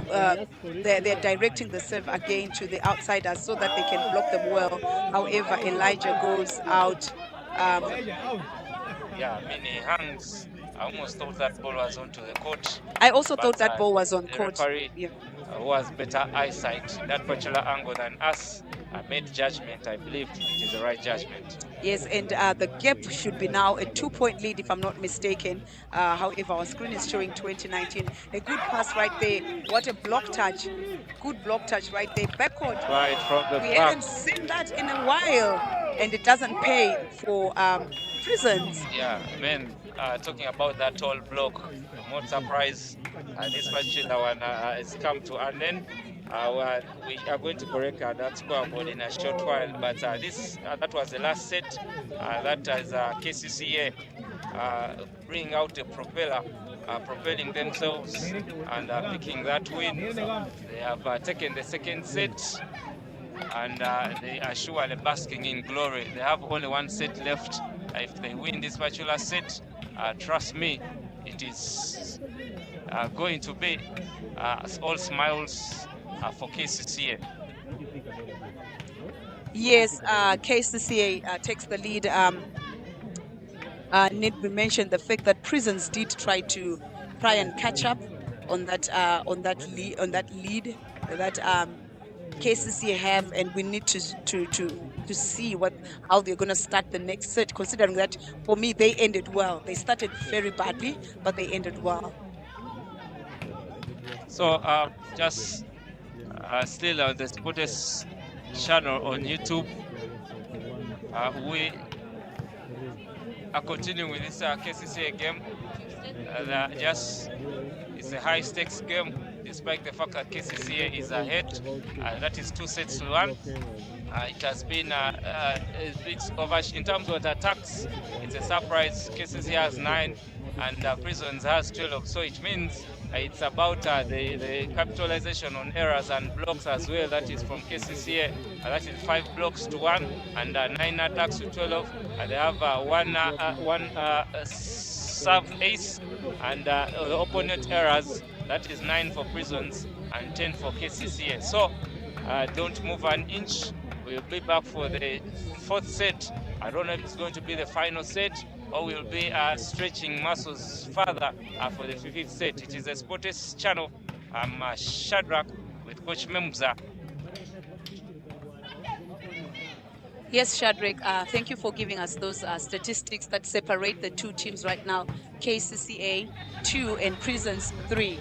they're directing the serve again to the outsiders so that they can block them well. However, Elijah goes out. Yeah, I mean, he hangs. I almost thought that ball was onto the court. I also thought that ball was on court. Yeah. Who has better eyesight, that particular angle than us, made judgment. I believe it is the right judgment. Yes, and the gap should be now a 2-point lead, if I'm not mistaken. However, our screen is showing 2019. A good pass right there. What a block touch. Good block touch right there. Backcourt. Right from the back. We haven't seen that in a while, and it doesn't pay for Prisons. Yeah, man. Talking about that tall block, I'm not surprised this particular one has come to an end. We are going to correct that scoreboard in a short while, but that was the last set. That is Kcca bringing out the propeller, propelling themselves and picking that win. They have taken the second set, and they are surely basking in glory. They have only one set left. If they win this particular set, trust me, it is going to be all smiles for Kcca. Yes, Kcca takes the lead. Need we mention the fact that Prisons did try and catch up, on that lead that KCCA have, and we need to see how they're going to start the next set, considering that for me they ended well. They started very badly, but they ended well. So just still on the Sports channel on YouTube, we are continuing with this KCCA game. It's a high stakes game, despite the fact that KCCA is ahead. That is 2-1. It has been a bit over in terms of the attacks. It's a surprise. KCCA has 9 and Prisons has 12. So it means it's about the capitalization on errors and blocks as well. That is from KCCA. That is 5 blocks to 1 and 9 attacks to 12. They have one serve ace and the opponent errors. That is 9 for Prisons and 10 for KCCA. So don't move an inch. We'll be back for the 4th set. I don't know if it's going to be the final set or we'll be stretching muscles further for the 5th set. It is a Sports channel. I'm Shadrach with Coach Memza. Yes, Shadrach, thank you for giving us those statistics that separate the two teams right now. KCCA 2 and Prisons 3.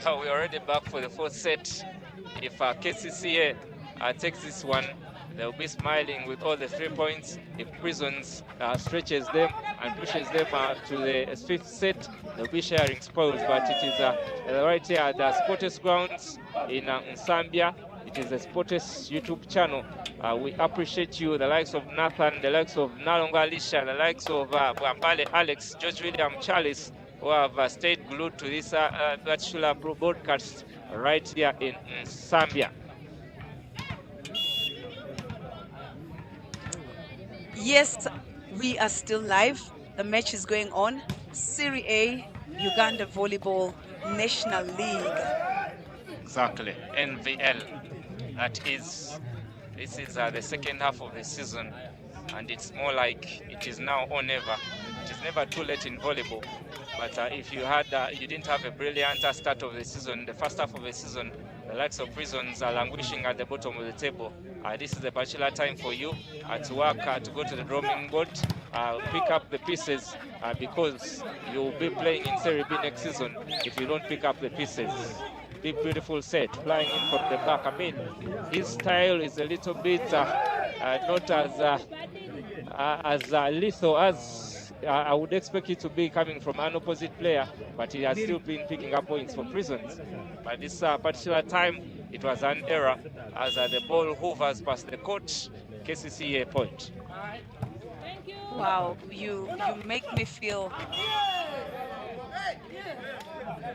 So we're already back for the 4th set. If KCCA takes this one, they'll be smiling with all the 3 points. If Prisons stretches them and pushes them to the 5th set, they'll be sharing spoils. But it is right here at the Sports grounds in NSMBYA. It is the Sports YouTube channel. We appreciate you, the likes of Nathan, the likes of Nalonga Alicia, the likes of Bwambale Alex, George William Charles, who have stayed glued to this Bachelor broadcast right here in NSMBYA. Yes, we are still live. The match is going on. Serie, Uganda Volleyball National League. Exactly, NVL. This is the 2nd half of the season, and it's more like it is now or never. It is never too late in volleyball. But if you didn't have a brilliant start of the season, the 1st half of the season, the likes of Prisons are languishing at the bottom of the table. This is the bachelor time for you to work, to go to the drawing board, pick up the pieces, because you'll be playing in Serie B next season if you don't pick up the pieces. Big, beautiful set, flying in from the back. I mean, his style is a little bit not as lethal as I would expect it to be coming from an opposite player, but he has still been picking up points for Prisons. But this particular time, it was an error as the ball hovers past the court. KCCA point. Wow, you make me feel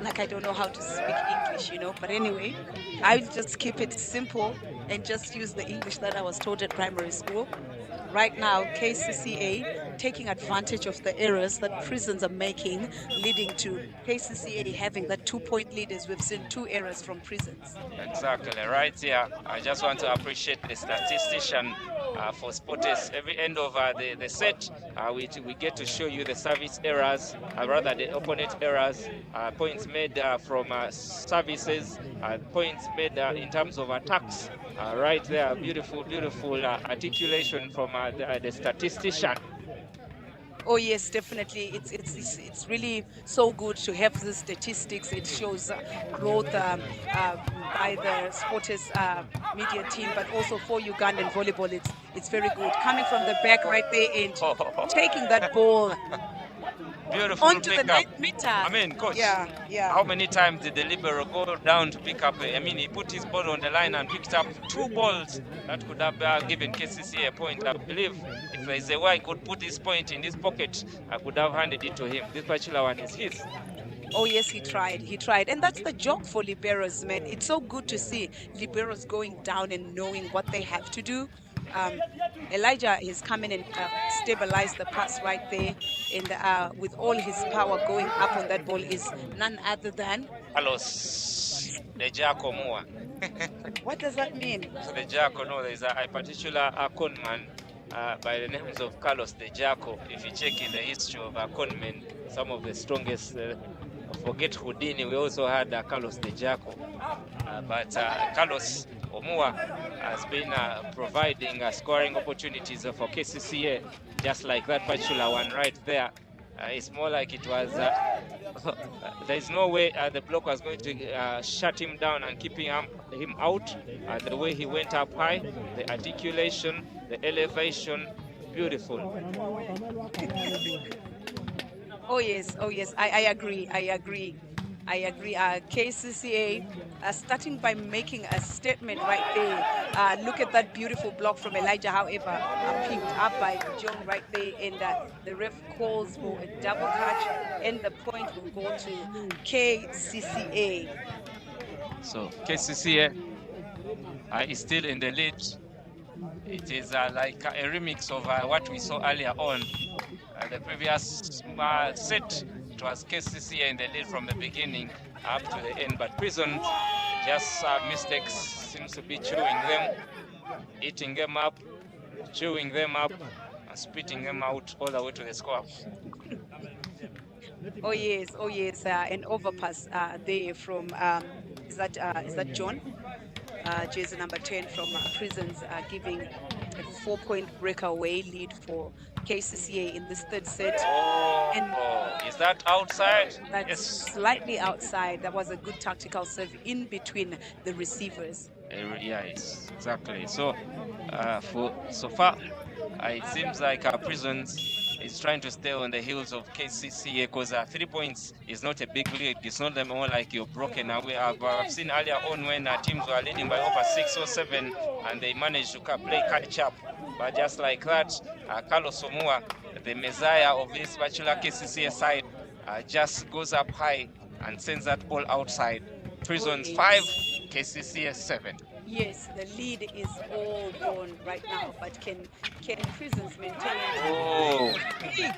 like I don't know how to speak English, but anyway, I'll just keep it simple and just use the English that I was taught at primary school. Right now, KCCA taking advantage of the errors that Prisons are making, leading to KCCA having that 2-point lead, as we've seen 2 errors from Prisons. Exactly, right here. I just want to appreciate the statistician for Sports. Every end of the set, we get to show you the service errors, rather the opponent errors, points made from services, points made in terms of attacks. Right there, beautiful, beautiful articulation from the statistician. Oh yes, definitely. It's really so good to have the statistics. It shows growth by the Sports media team, but also for Ugandan volleyball. It's very good. Coming from the back right there and taking that ball Beautiful onto the pickup. 9th meter. I mean, coach, Yeah. how many times did the libero go down to pick up? I mean, he put his ball on the line and picked up 2 balls that could have given KCCA a point. I believe if there is a way I could put this point in his pocket, I could have handed it to him. This particular one is his. Oh yes, he tried. And that's the job for liberos, man. It's so good to see liberos going down and knowing what they have to do. Elijah has come in and stabilized the pass right there, and with all his power going up on that ball is none other than Carlos Dejako Mua. What does that mean? So Dejako, no, there is a particular conman by the names of Carlos Dejako. If you check in the history of conmen, some of the strongest, forget Houdini, we also had Carlos Dejako. But Carlos Omua has been providing scoring opportunities for KCCA, just like that particular one right there. It's more like it was, there's no way the block was going to shut him down and keeping him out. The way he went up high, the articulation, the elevation, beautiful. Oh yes, I agree. KCCA starting by making a statement right there. Look at that beautiful block from Elijah, however, picked up by John right there, and the ref calls for a double catch, and the point will go to KCCA. So KCCA is still in the lead. It is like a remix of what we saw earlier on. The previous set, it was KCCA in the lead from the beginning up to the end, but Prison, just mistakes, seems to be chewing them, eating them up, chewing them up, and spitting them out all the way to the score. Oh yes, an overpass there from, is that John? Jersey number 10 from Prisons, giving a 4-point breakaway lead for KCCA in this 3rd set. Is that outside? That's Yes. slightly outside. That was a good tactical serve in between the receivers. Yes, exactly. So, so far, it seems like Prisons is trying to stay on the heels of KCCA, because 3 points is not a big lead. It's not more like you're broken away. I've seen earlier on when teams were leading by over 6 or 7 and they managed to play catch up. But just like that, Carlos Omua, the messiah of this bachelor KCCA side, just goes up high and sends that ball outside. Prisons 5, KCCA 7. Yes, the lead is all gone right now, but can Prisons maintain? Oh, Peak.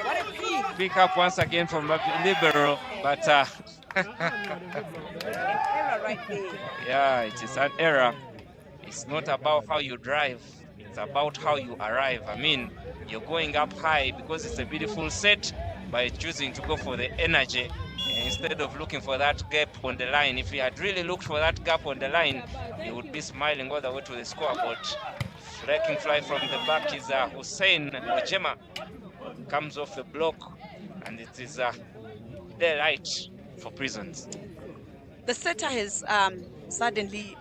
What a peak! pick up once again from libero, but An error right there. yeah, it is an error. It's not about how you drive, it's about how you arrive. I mean, you're going up high because it's a beautiful set by choosing to go for the energy instead of looking for that gap on the line. If you had really looked for that gap on the line, you would be smiling all the way to the scoreboard. Breaking fly from the back is Hussein Ojema. Comes off the block, and it is daylight for Prisons. The setter has suddenly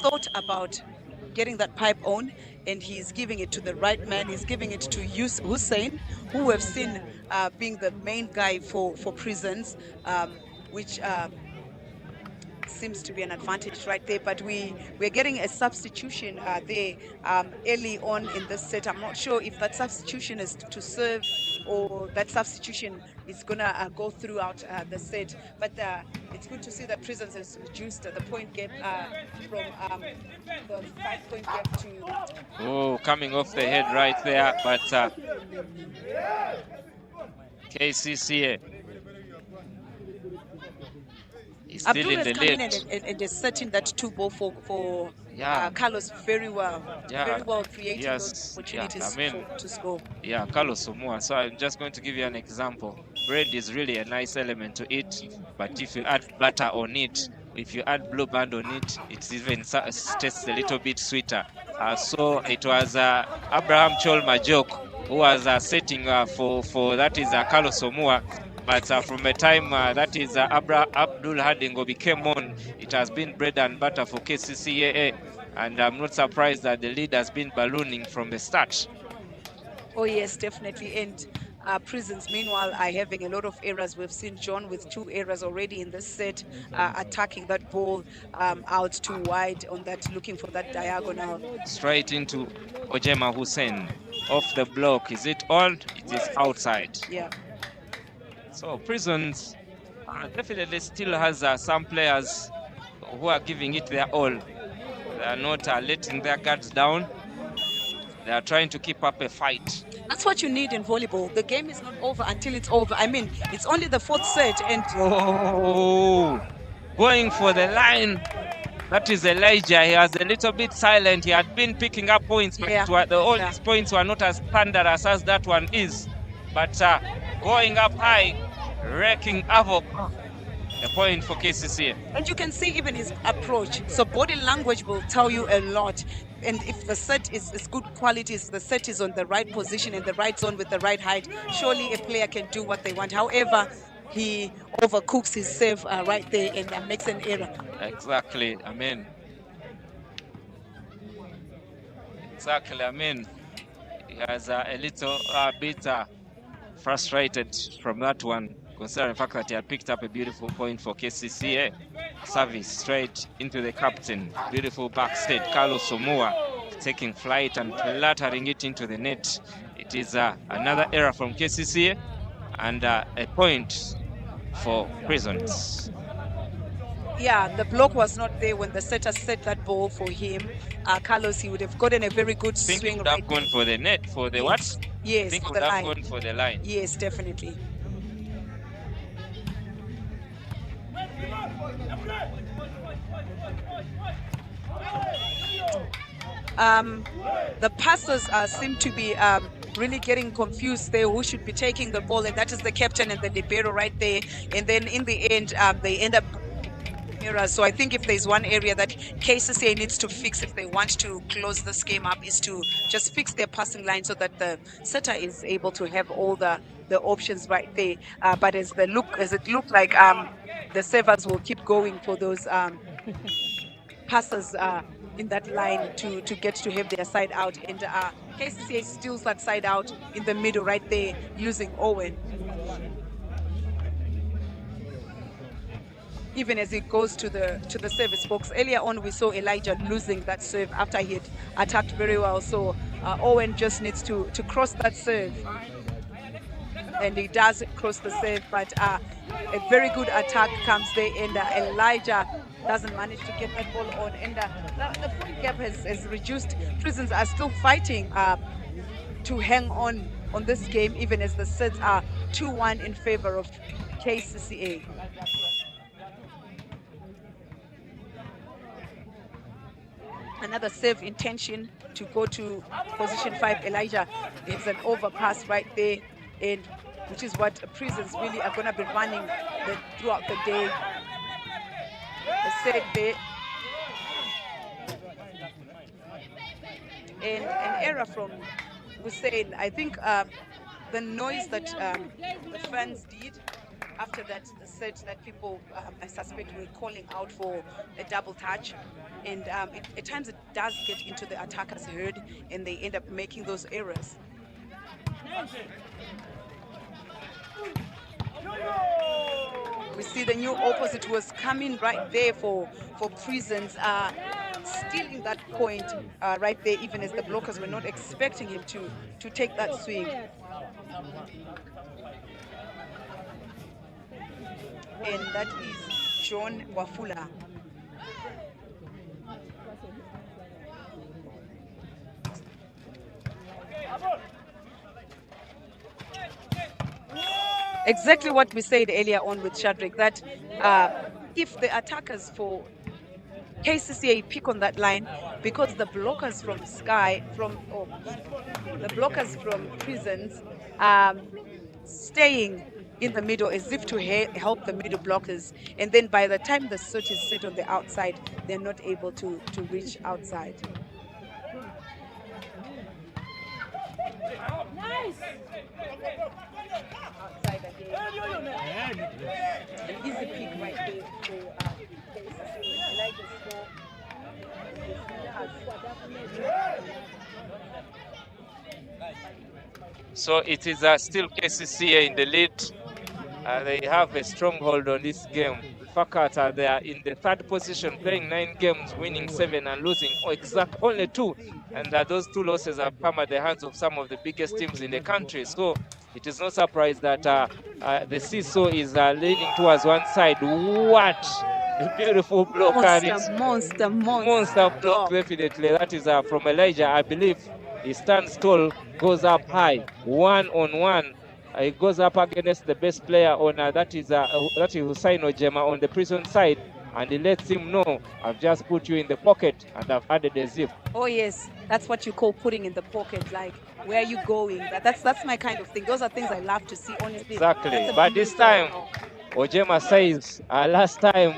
thought about getting that pipe on, and he's giving it to the right man. He's giving it to Hussein, who we've seen being the main guy for Prisons, which seems to be an advantage right there. But we're getting a substitution there early on in this set. I'm not sure if that substitution is to serve or that substitution is gonna go throughout the set. But it's good to see that Prisons has reduced the point gap from the 5-point gap to. Oh, coming off the head right there, but Kcca is still Abdul in has the come in lead. and is setting that 2-ball for Yeah. Carlos very well. Yeah. Very well creating Yes. those opportunities Yeah, I mean, to score. Yeah, Carlos Omua. So I'm just going to give you an example. Bread is really a nice element to eat, but if you add butter on it, if you add blue band on it, it even tastes a little bit sweeter. So it was Abraham Chol Majok who was setting for that is Carlos Omua. But from the time that is Abdul Hadingo became on, it has been bread and butter for Kcca. And I'm not surprised that the lead has been ballooning from the start. Oh yes, definitely. And Prisons, meanwhile, are having a lot of errors. We've seen John with 2 errors already in this set, attacking that ball out too wide on that, looking for that diagonal. Straight into Ojema Hussein. Off the block. Is it on? It is outside. Yeah. So Prisons definitely still has some players who are giving it their all. They are not letting their guards down. They are trying to keep up a fight. That's what you need in volleyball. The game is not over until it's over. I mean, it's only the 4th set and... Oh, going for the line. That is Elijah. He was a little bit silent. He had been picking up points, but all his points were not as thunderous as that one is. But going up high, wrecking havoc. A point for Kcca. And you can see even his approach. So body language will tell you a lot. And if the set is good quality, if the set is on the right position in the right zone with the right height, surely a player can do what they want. However, he overcooks his serve right there and makes an error. Exactly, I mean. Exactly, I mean. He has a little bit frustrated from that one, considering the fact that he had picked up a beautiful point for Kcca. Service straight into the captain. Beautiful backstage. Carlos Omua taking flight and flattering it into the net. It is another error from Kcca and a point for Prisons. Yeah, the block was not there when the setter set that ball for him. Carlos, he would have gotten a very good swing. Think would have gone for the net, for the what? Yes, Think for would the have line. gone for the line. Yes, definitely. The passers seem to be really getting confused there who should be taking the ball, and that is the captain and the libero right there. And then in the end, they end up errors. So I think if there's one area that Kcca needs to fix if they want to close this game up, is to just fix their passing line so that the setter is able to have all the options right there. But as it looked like the servers will keep going for those passes in that line to get to have their side out, and Kcca steals that side out in the middle right there using Owen. Even as it goes to the service box. Earlier on, we saw Elijah losing that serve after he had attacked very well. So Owen just needs to cross that serve, and he does cross the serve. But a very good attack comes there, and Elijah doesn't manage to get that ball on, and the point gap has reduced. Prisons are still fighting to hang on this game, even as the sets are 2-1 in favor of Kcca. Another serve intention to go to position 5. Elijah, it's an overpass right there, and which is what Prisons really are going to be running throughout the day. The set there, and an error from Hussein. I think the noise that the fans did after that set, that people I suspect were calling out for a double touch, and at times it does get into the attacker's head and they end up making those errors. We see the new opposite was coming right there for Prisons, stealing that point right there, even as the blockers were not expecting him to take that swing. And that is John Wafula. Exactly what we said earlier on with Shadrack, that if the attackers for Kcca pick on that line, because the blockers from the blockers from Prisons staying in the middle as if to help the middle blockers, and then by the time the suit is set on the outside, they're not able to reach outside. Nice. Outside again. An easy pick right there for So it is still Kcca in the lead. They have a stronghold on this game. Fakata, they are in the third position, playing 9 games, winning 7 and losing only 2. And those 2 losses have come at the hands of some of the biggest teams in the country. So it is no surprise that the seesaw is leaning towards one side. What a beautiful block. Monster block, definitely. That is from Elijah, I believe. He stands tall, goes up high, 1-on-1. He goes up against the best player on that is Hussein Ojema on the Prison side, and he lets him know, I've just put you in the pocket and I've added a zip. Oh yes, that's what you call putting in the pocket. Like, where are you going? That's my kind of thing. Those are things I love to see, honestly. Exactly. But this time, Ojema says, last time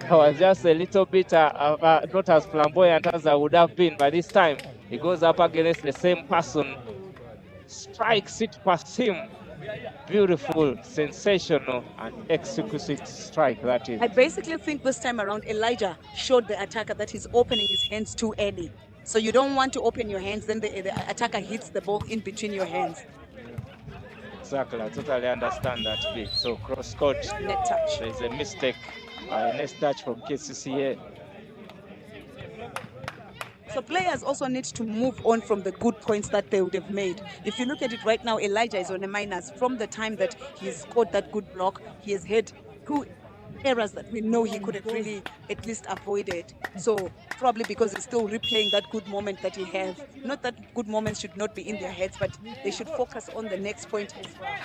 I was just a little bit not as flamboyant as I would have been, but this time he goes up against the same person, strikes it past him. Beautiful, sensational, and exquisite strike that is. I basically think this time around Elijah showed the attacker that he's opening his hands too early. So you don't want to open your hands, then the attacker hits the ball in between your hands. Exactly, I totally understand that bit. So cross court, net touch. There's a mistake, net touch from Kcca. So players also need to move on from the good points that they would have made. If you look at it right now, Elijah is on a minus. From the time that he scored that good block, he has had 2 errors that we know he could have really at least avoided. So probably because he's still replaying that good moment that he has. Not that good moments should not be in their heads, but they should focus on the next point as well.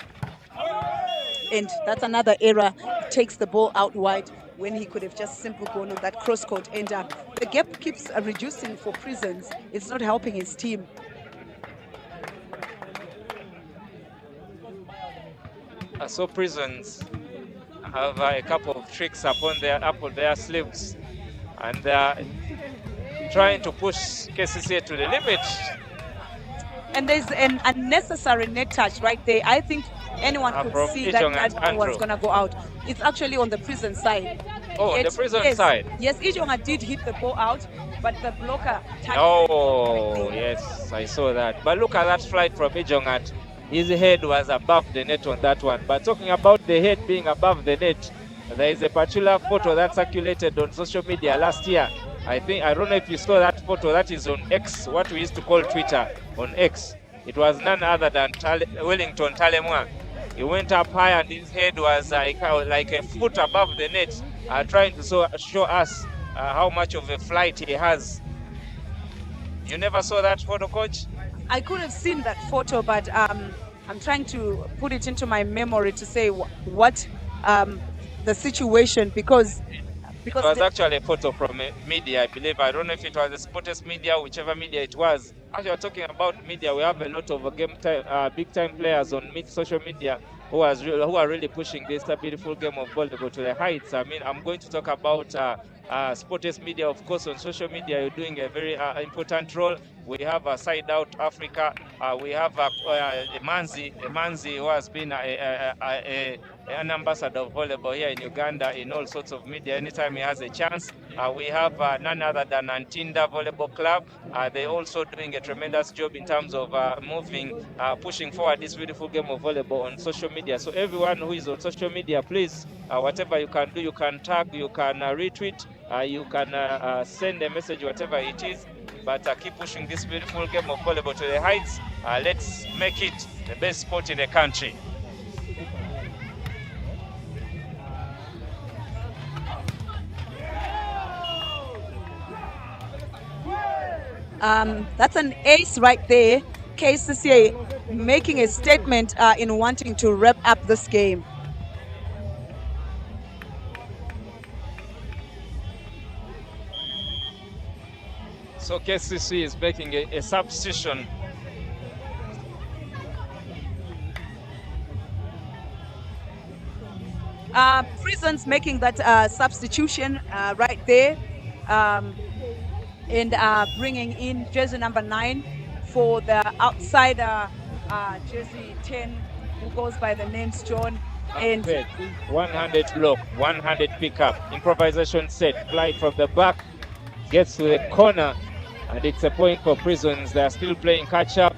And that's another error. He takes the ball out wide when he could have just simply gone on that cross court. And the gap keeps reducing for Prisons. It's not helping his team. So Prisons have a couple of tricks up on their sleeves, and they're trying to push Kcca to the limit. And there's an unnecessary net touch right there. I think anyone could see that ball was going to go out. It's actually on the Prison side. Oh, the Prison side. Yes, Ijonga did hit the ball out, but the blocker touched right yes, I saw that. But look at that flight from Ijonga. His head was above the net on that one. But talking about the head being above the net, there is a particular photo that circulated on social media last year. I don't know if you saw that photo. That is on X, what we used to call Twitter, on X. It was none other than Wellington Talemwa. He went up high and his head was like a foot above the net, trying to show us how much of a flight he has. You never saw that photo, Coach? I could have seen that photo, but I'm trying to put it into my memory to say what the situation, because it was actually a photo from media, I believe. I don't know if it was the Sports media, whichever media it was. As you're talking about media, we have a lot of big-time players on social media who are really pushing this beautiful game of volleyball to the heights. I mean, I'm going to talk about Sports media, of course. On social media, you're doing a very important role. We have Side Out Africa. We have Emanzi, who has been an ambassador of volleyball here in Uganda in all sorts of media. Anytime he has a chance, we have none other than Antinda Volleyball Club. They're also doing a tremendous job in terms of pushing forward this beautiful game of volleyball on social media. So everyone who is on social media, please, whatever you can do, you can tag, you can retweet, you can send a message, whatever it is. But keep pushing this beautiful game of volleyball to the heights. Let's make it the best sport in the country. That's an ace right there. Kcca making a statement in wanting to wrap up this game. So Kcca is making a substitution. Prison's making that substitution right there. And bringing in jersey number 9 for the outsider, jersey 10, who goes by the names John. And 100 block, 100 pickup, improvisation set, fly from the back, gets to the corner, and it's a point for Prisons. They are still playing catch up.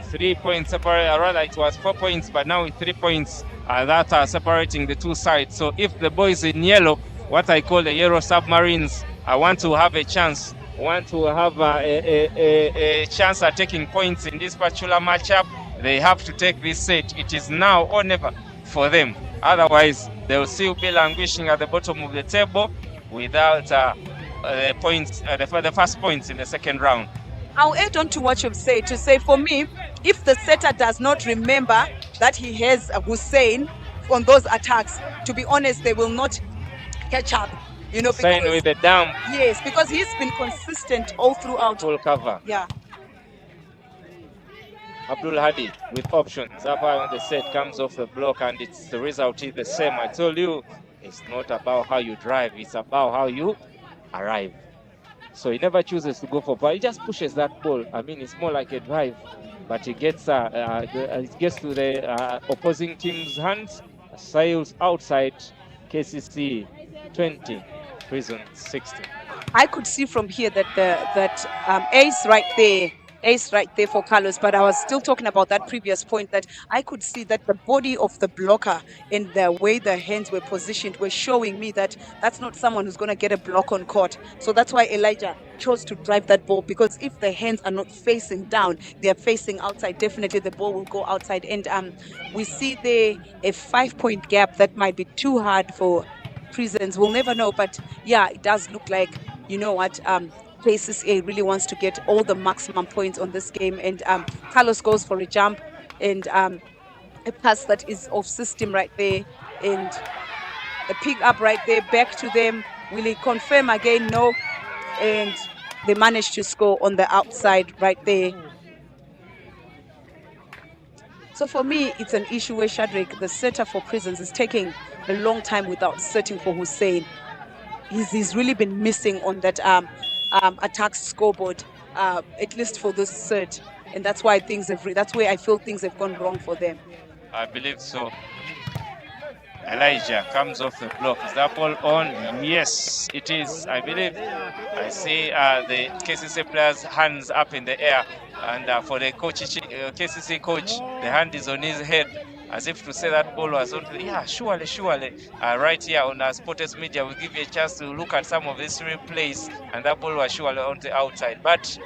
3 points separate, rather it was 4 points, but now it's 3 points that are separating the two sides. So if the boys in yellow, what I call the yellow submarines, want to have a chance, want to have a chance at taking points in this particular matchup, they have to take this set. It is now or never for them. Otherwise, they will still be languishing at the bottom of the table without points, the first points in the second round. I'll add on to what you've said to say, for me, if the setter does not remember that he has Hussein on those attacks, to be honest, they will not catch up. You know, Sign with the dump. Yes, because he's been consistent all throughout. Full cover. Yeah. Abdul Hadi with options. Up on the set comes off the block, and the result is the same. I told you, it's not about how you drive, it's about how you arrive. So he never chooses to go for power. He just pushes that ball. I mean, it's more like a drive, but it gets to the opposing team's hands, sails outside. Kcca 20, Prison 60. I could see from here that ace right there for Carlos, but I was still talking about that previous point, that I could see that the body of the blocker and the way the hands were positioned were showing me that that's not someone who's going to get a block on court. So that's why Elijah chose to drive that ball, because if the hands are not facing down, they're facing outside, definitely the ball will go outside. And we see there a 5-point gap that might be too hard for Prisons. We'll never know, but yeah, it does look like, you know what, Kcca really wants to get all the maximum points on this game. And Carlos goes for a jump and a pass that is off system right there, and the pick up right there back to them. Will he confirm again? No. And they managed to score on the outside right there. So for me, it's an issue where Shadrach, the setter for Prisons, is taking a long time without setting for Hussein. He's really been missing on that attack scoreboard, at least for this set, and that's why that's where I feel things have gone wrong for them. I believe so. Elijah comes off the block. Is that ball on? Yes, it is. I believe. I see the Kcca player's hands up in the air, and for the Kcca coach, the hand is on his head, as if to say that ball was on. Yeah, surely. Right here on our Sports Media, we'll give you a chance to look at some of these replays, and that ball was surely on the outside. But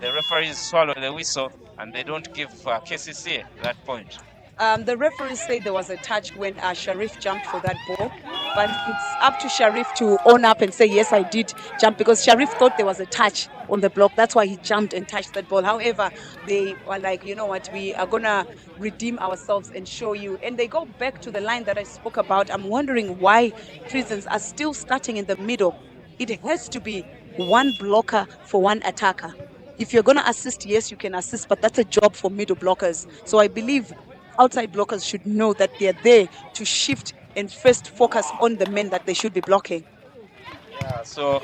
the referees swallow the whistle, and they don't give Kcca that point. The referees say there was a touch when Sharif jumped for that ball, but it's up to Sharif to own up and say, yes, I did jump, because Sharif thought there was a touch on the block. That's why he jumped and touched that ball. However, they were like, you know what, we are going to redeem ourselves and show you. And they go back to the line that I spoke about. I'm wondering why Prisons are still starting in the middle. It has to be one blocker for one attacker. If you're going to assist, yes, you can assist, but that's a job for middle blockers. So I believe outside blockers should know that they're there to shift and first focus on the men that they should be blocking. Yeah, so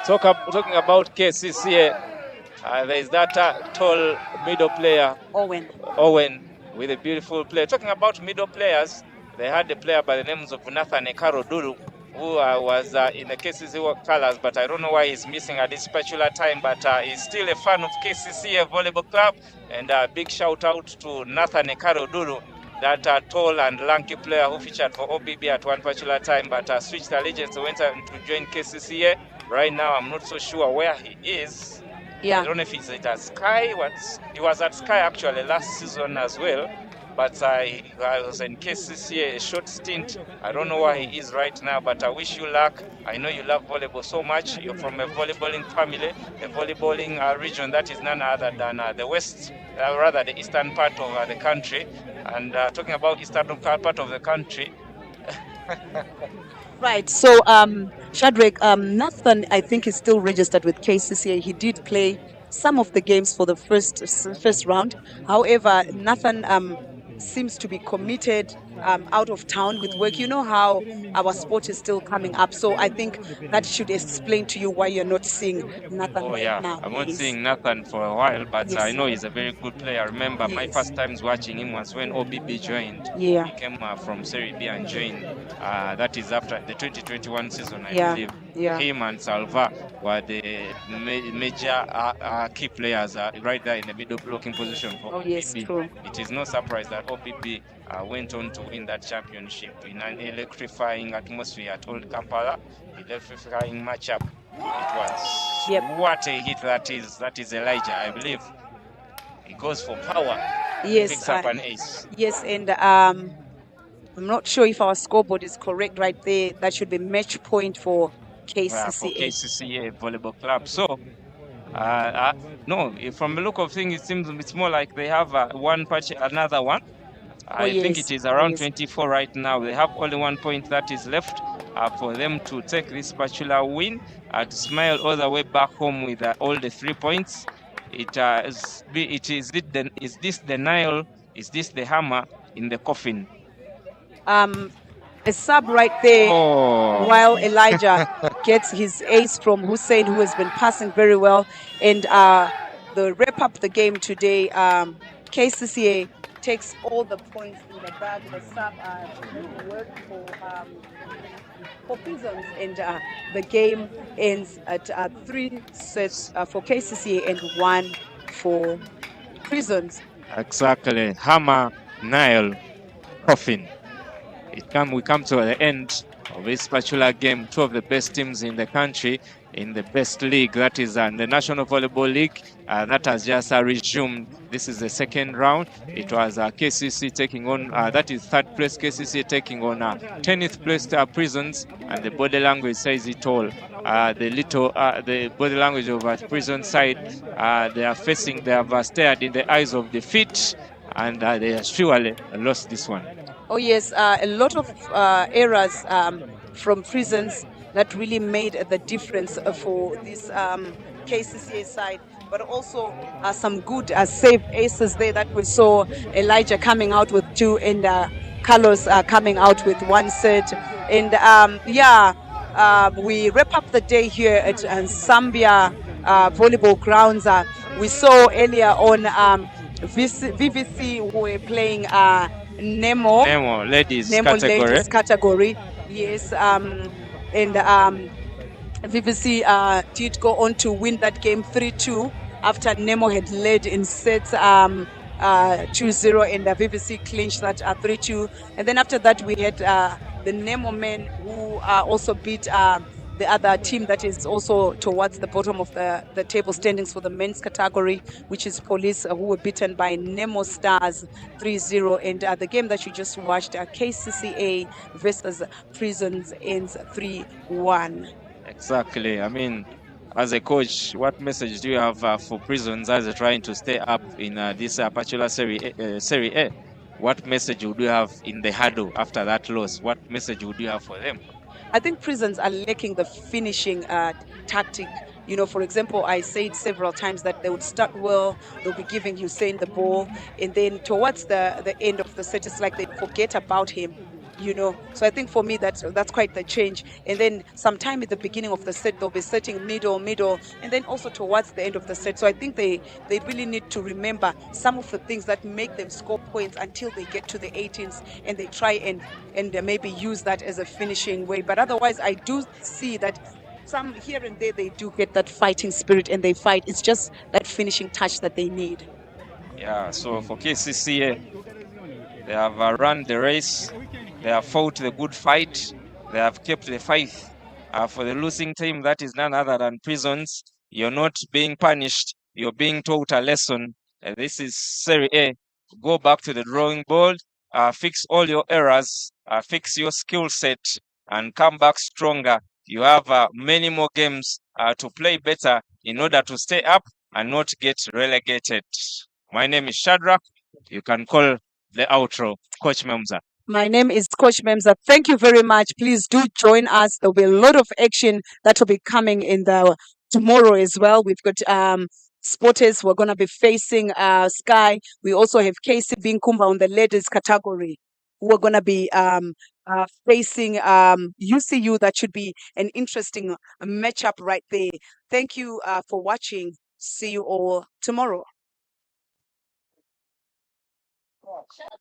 talking about Kcca, there's that tall middle player, Owen, with a beautiful play. Talking about middle players, they had a player by the names of Nathan Ekaroduru, who was in the KCCA colors, but I don't know why he's missing at this particular time, but he's still a fan of KCCA Volleyball Club, and a big shout out to Nathan Ekaroduru, that tall and lanky player who featured for OBB at one particular time, but switched allegiance, went to join KCCA. Right now, I'm not so sure where he is. Yeah. I don't know if he's at Sky. He was at Sky actually last season as well, but I was in KCCA a short stint. I don't know where he is right now, but I wish you luck. I know you love volleyball so much. You're from a volleyballing family, a volleyballing region that is none other than the west, rather the eastern part of the country. And talking about eastern part of the country. Right. So, Shadrach, Nathan, I think, is still registered with KCCA. He did play some of the games for the first round. However, Nathan seems to be committed out of town with work. You know how our sport is still coming up. So I think that should explain to you why you're not seeing Nathan right now. I'm not seeing Nathan for a while, but Yes. I know he's a very good player. I remember my first times watching him was when OBB joined. Yeah. He came from Serie and joined. That is after the 2021 season, I believe. Yeah. Him and Salva were the major key players right there in the middle blocking position for OBB. Yes, true. It is no surprise that OBB went on to win that championship in an electrifying atmosphere at Old Kampala, electrifying matchup. It was. Yep. What a hit that is. That is Elijah, I believe. He goes for power. Yes. Picks up an ace. Yes, and I'm not sure if our scoreboard is correct right there. That should be match point for KCCA. For KCCA Volleyball Club. So, no, from the look of things, it seems it's more like they have another one. I think it is around 24 right now. They have only 1 point that is left for them to take this particular win, to smile all the way back home with all the 3 points. Is this the nail? Is this the hammer in the coffin? A sub right there while Elijah gets his ace from Hussein, who has been passing very well. And the wrap up the game today, KCCA takes all the points in the bag. The sub work for Prisons, and the game ends at 3 sets for KCCA and 1 for Prisons. Exactly. Hammer, nail, coffin. We come to the end of this particular game. 2 of the best teams in the country, in the best league, that is the National Volleyball League, that has just resumed. This is the second round. It was KCC taking on, that is third place KCC taking on 10th place Prisons, and the body language says it all. The body language of Prison side, they have stared in the eyes of defeat, and they have surely lost this one. Oh yes, a lot of errors from Prisons that really made the difference for this KCCA side, but also some good save aces there that we saw. Elijah coming out with 2 and Carlos coming out with 1 set. And we wrap up the day here at NSMBYA volleyball grounds. We saw earlier on VVC who were playing NEMO ladies category. Yes, and VVC did go on to win that game 3-2 after NEMO had led in sets 2-0, and VVC clinched that 3-2. And then after that we had the NEMO men who also beat the other team that is also towards the bottom of the table standings for the men's category, which is Police, who were beaten by Nemo Stars 3-0. And the game that you just watched, KCCA versus Prisons, ends 3-1. Exactly. I mean, as a coach, what message do you have for Prisons as they're trying to stay up in this particular Serie A? What message would you have in the huddle after that loss? What message would you have for them? I think Prisons are lacking the finishing tactic. You know, for example, I said several times that they would start well, they'll be giving Hussein the ball, and then towards the end of the set, it's like they forget about him. So I think for me that's quite the change. And then sometime at the beginning of the set they'll be setting middle, and then also towards the end of the set. So I think they really need to remember some of the things that make them score points until they get to the 18s, and they try and maybe use that as a finishing way. But otherwise I do see that some here and there they do get that fighting spirit and they fight. It's just that finishing touch that they need. Yeah, so for Kcca, they have run the race, they have fought the good fight, they have kept the faith. For the losing team, that is none other than Prisons. You're not being punished, you're being taught a lesson. And this is Serie A. Go back to the drawing board, fix all your errors, fix your skill set, and come back stronger. You have many more games to play better in order to stay up and not get relegated. My name is Shadrach. You can call the outro, Coach Memza. My name is Coach Memza. Thank you very much. Please do join us. There'll be a lot of action that will be coming in the tomorrow as well. We've got Sporters. We're going to be facing Sky. We also have KCB Kumba on the ladies category. We're going to be facing UCU. That should be an interesting matchup right there. Thank you for watching. See you all tomorrow.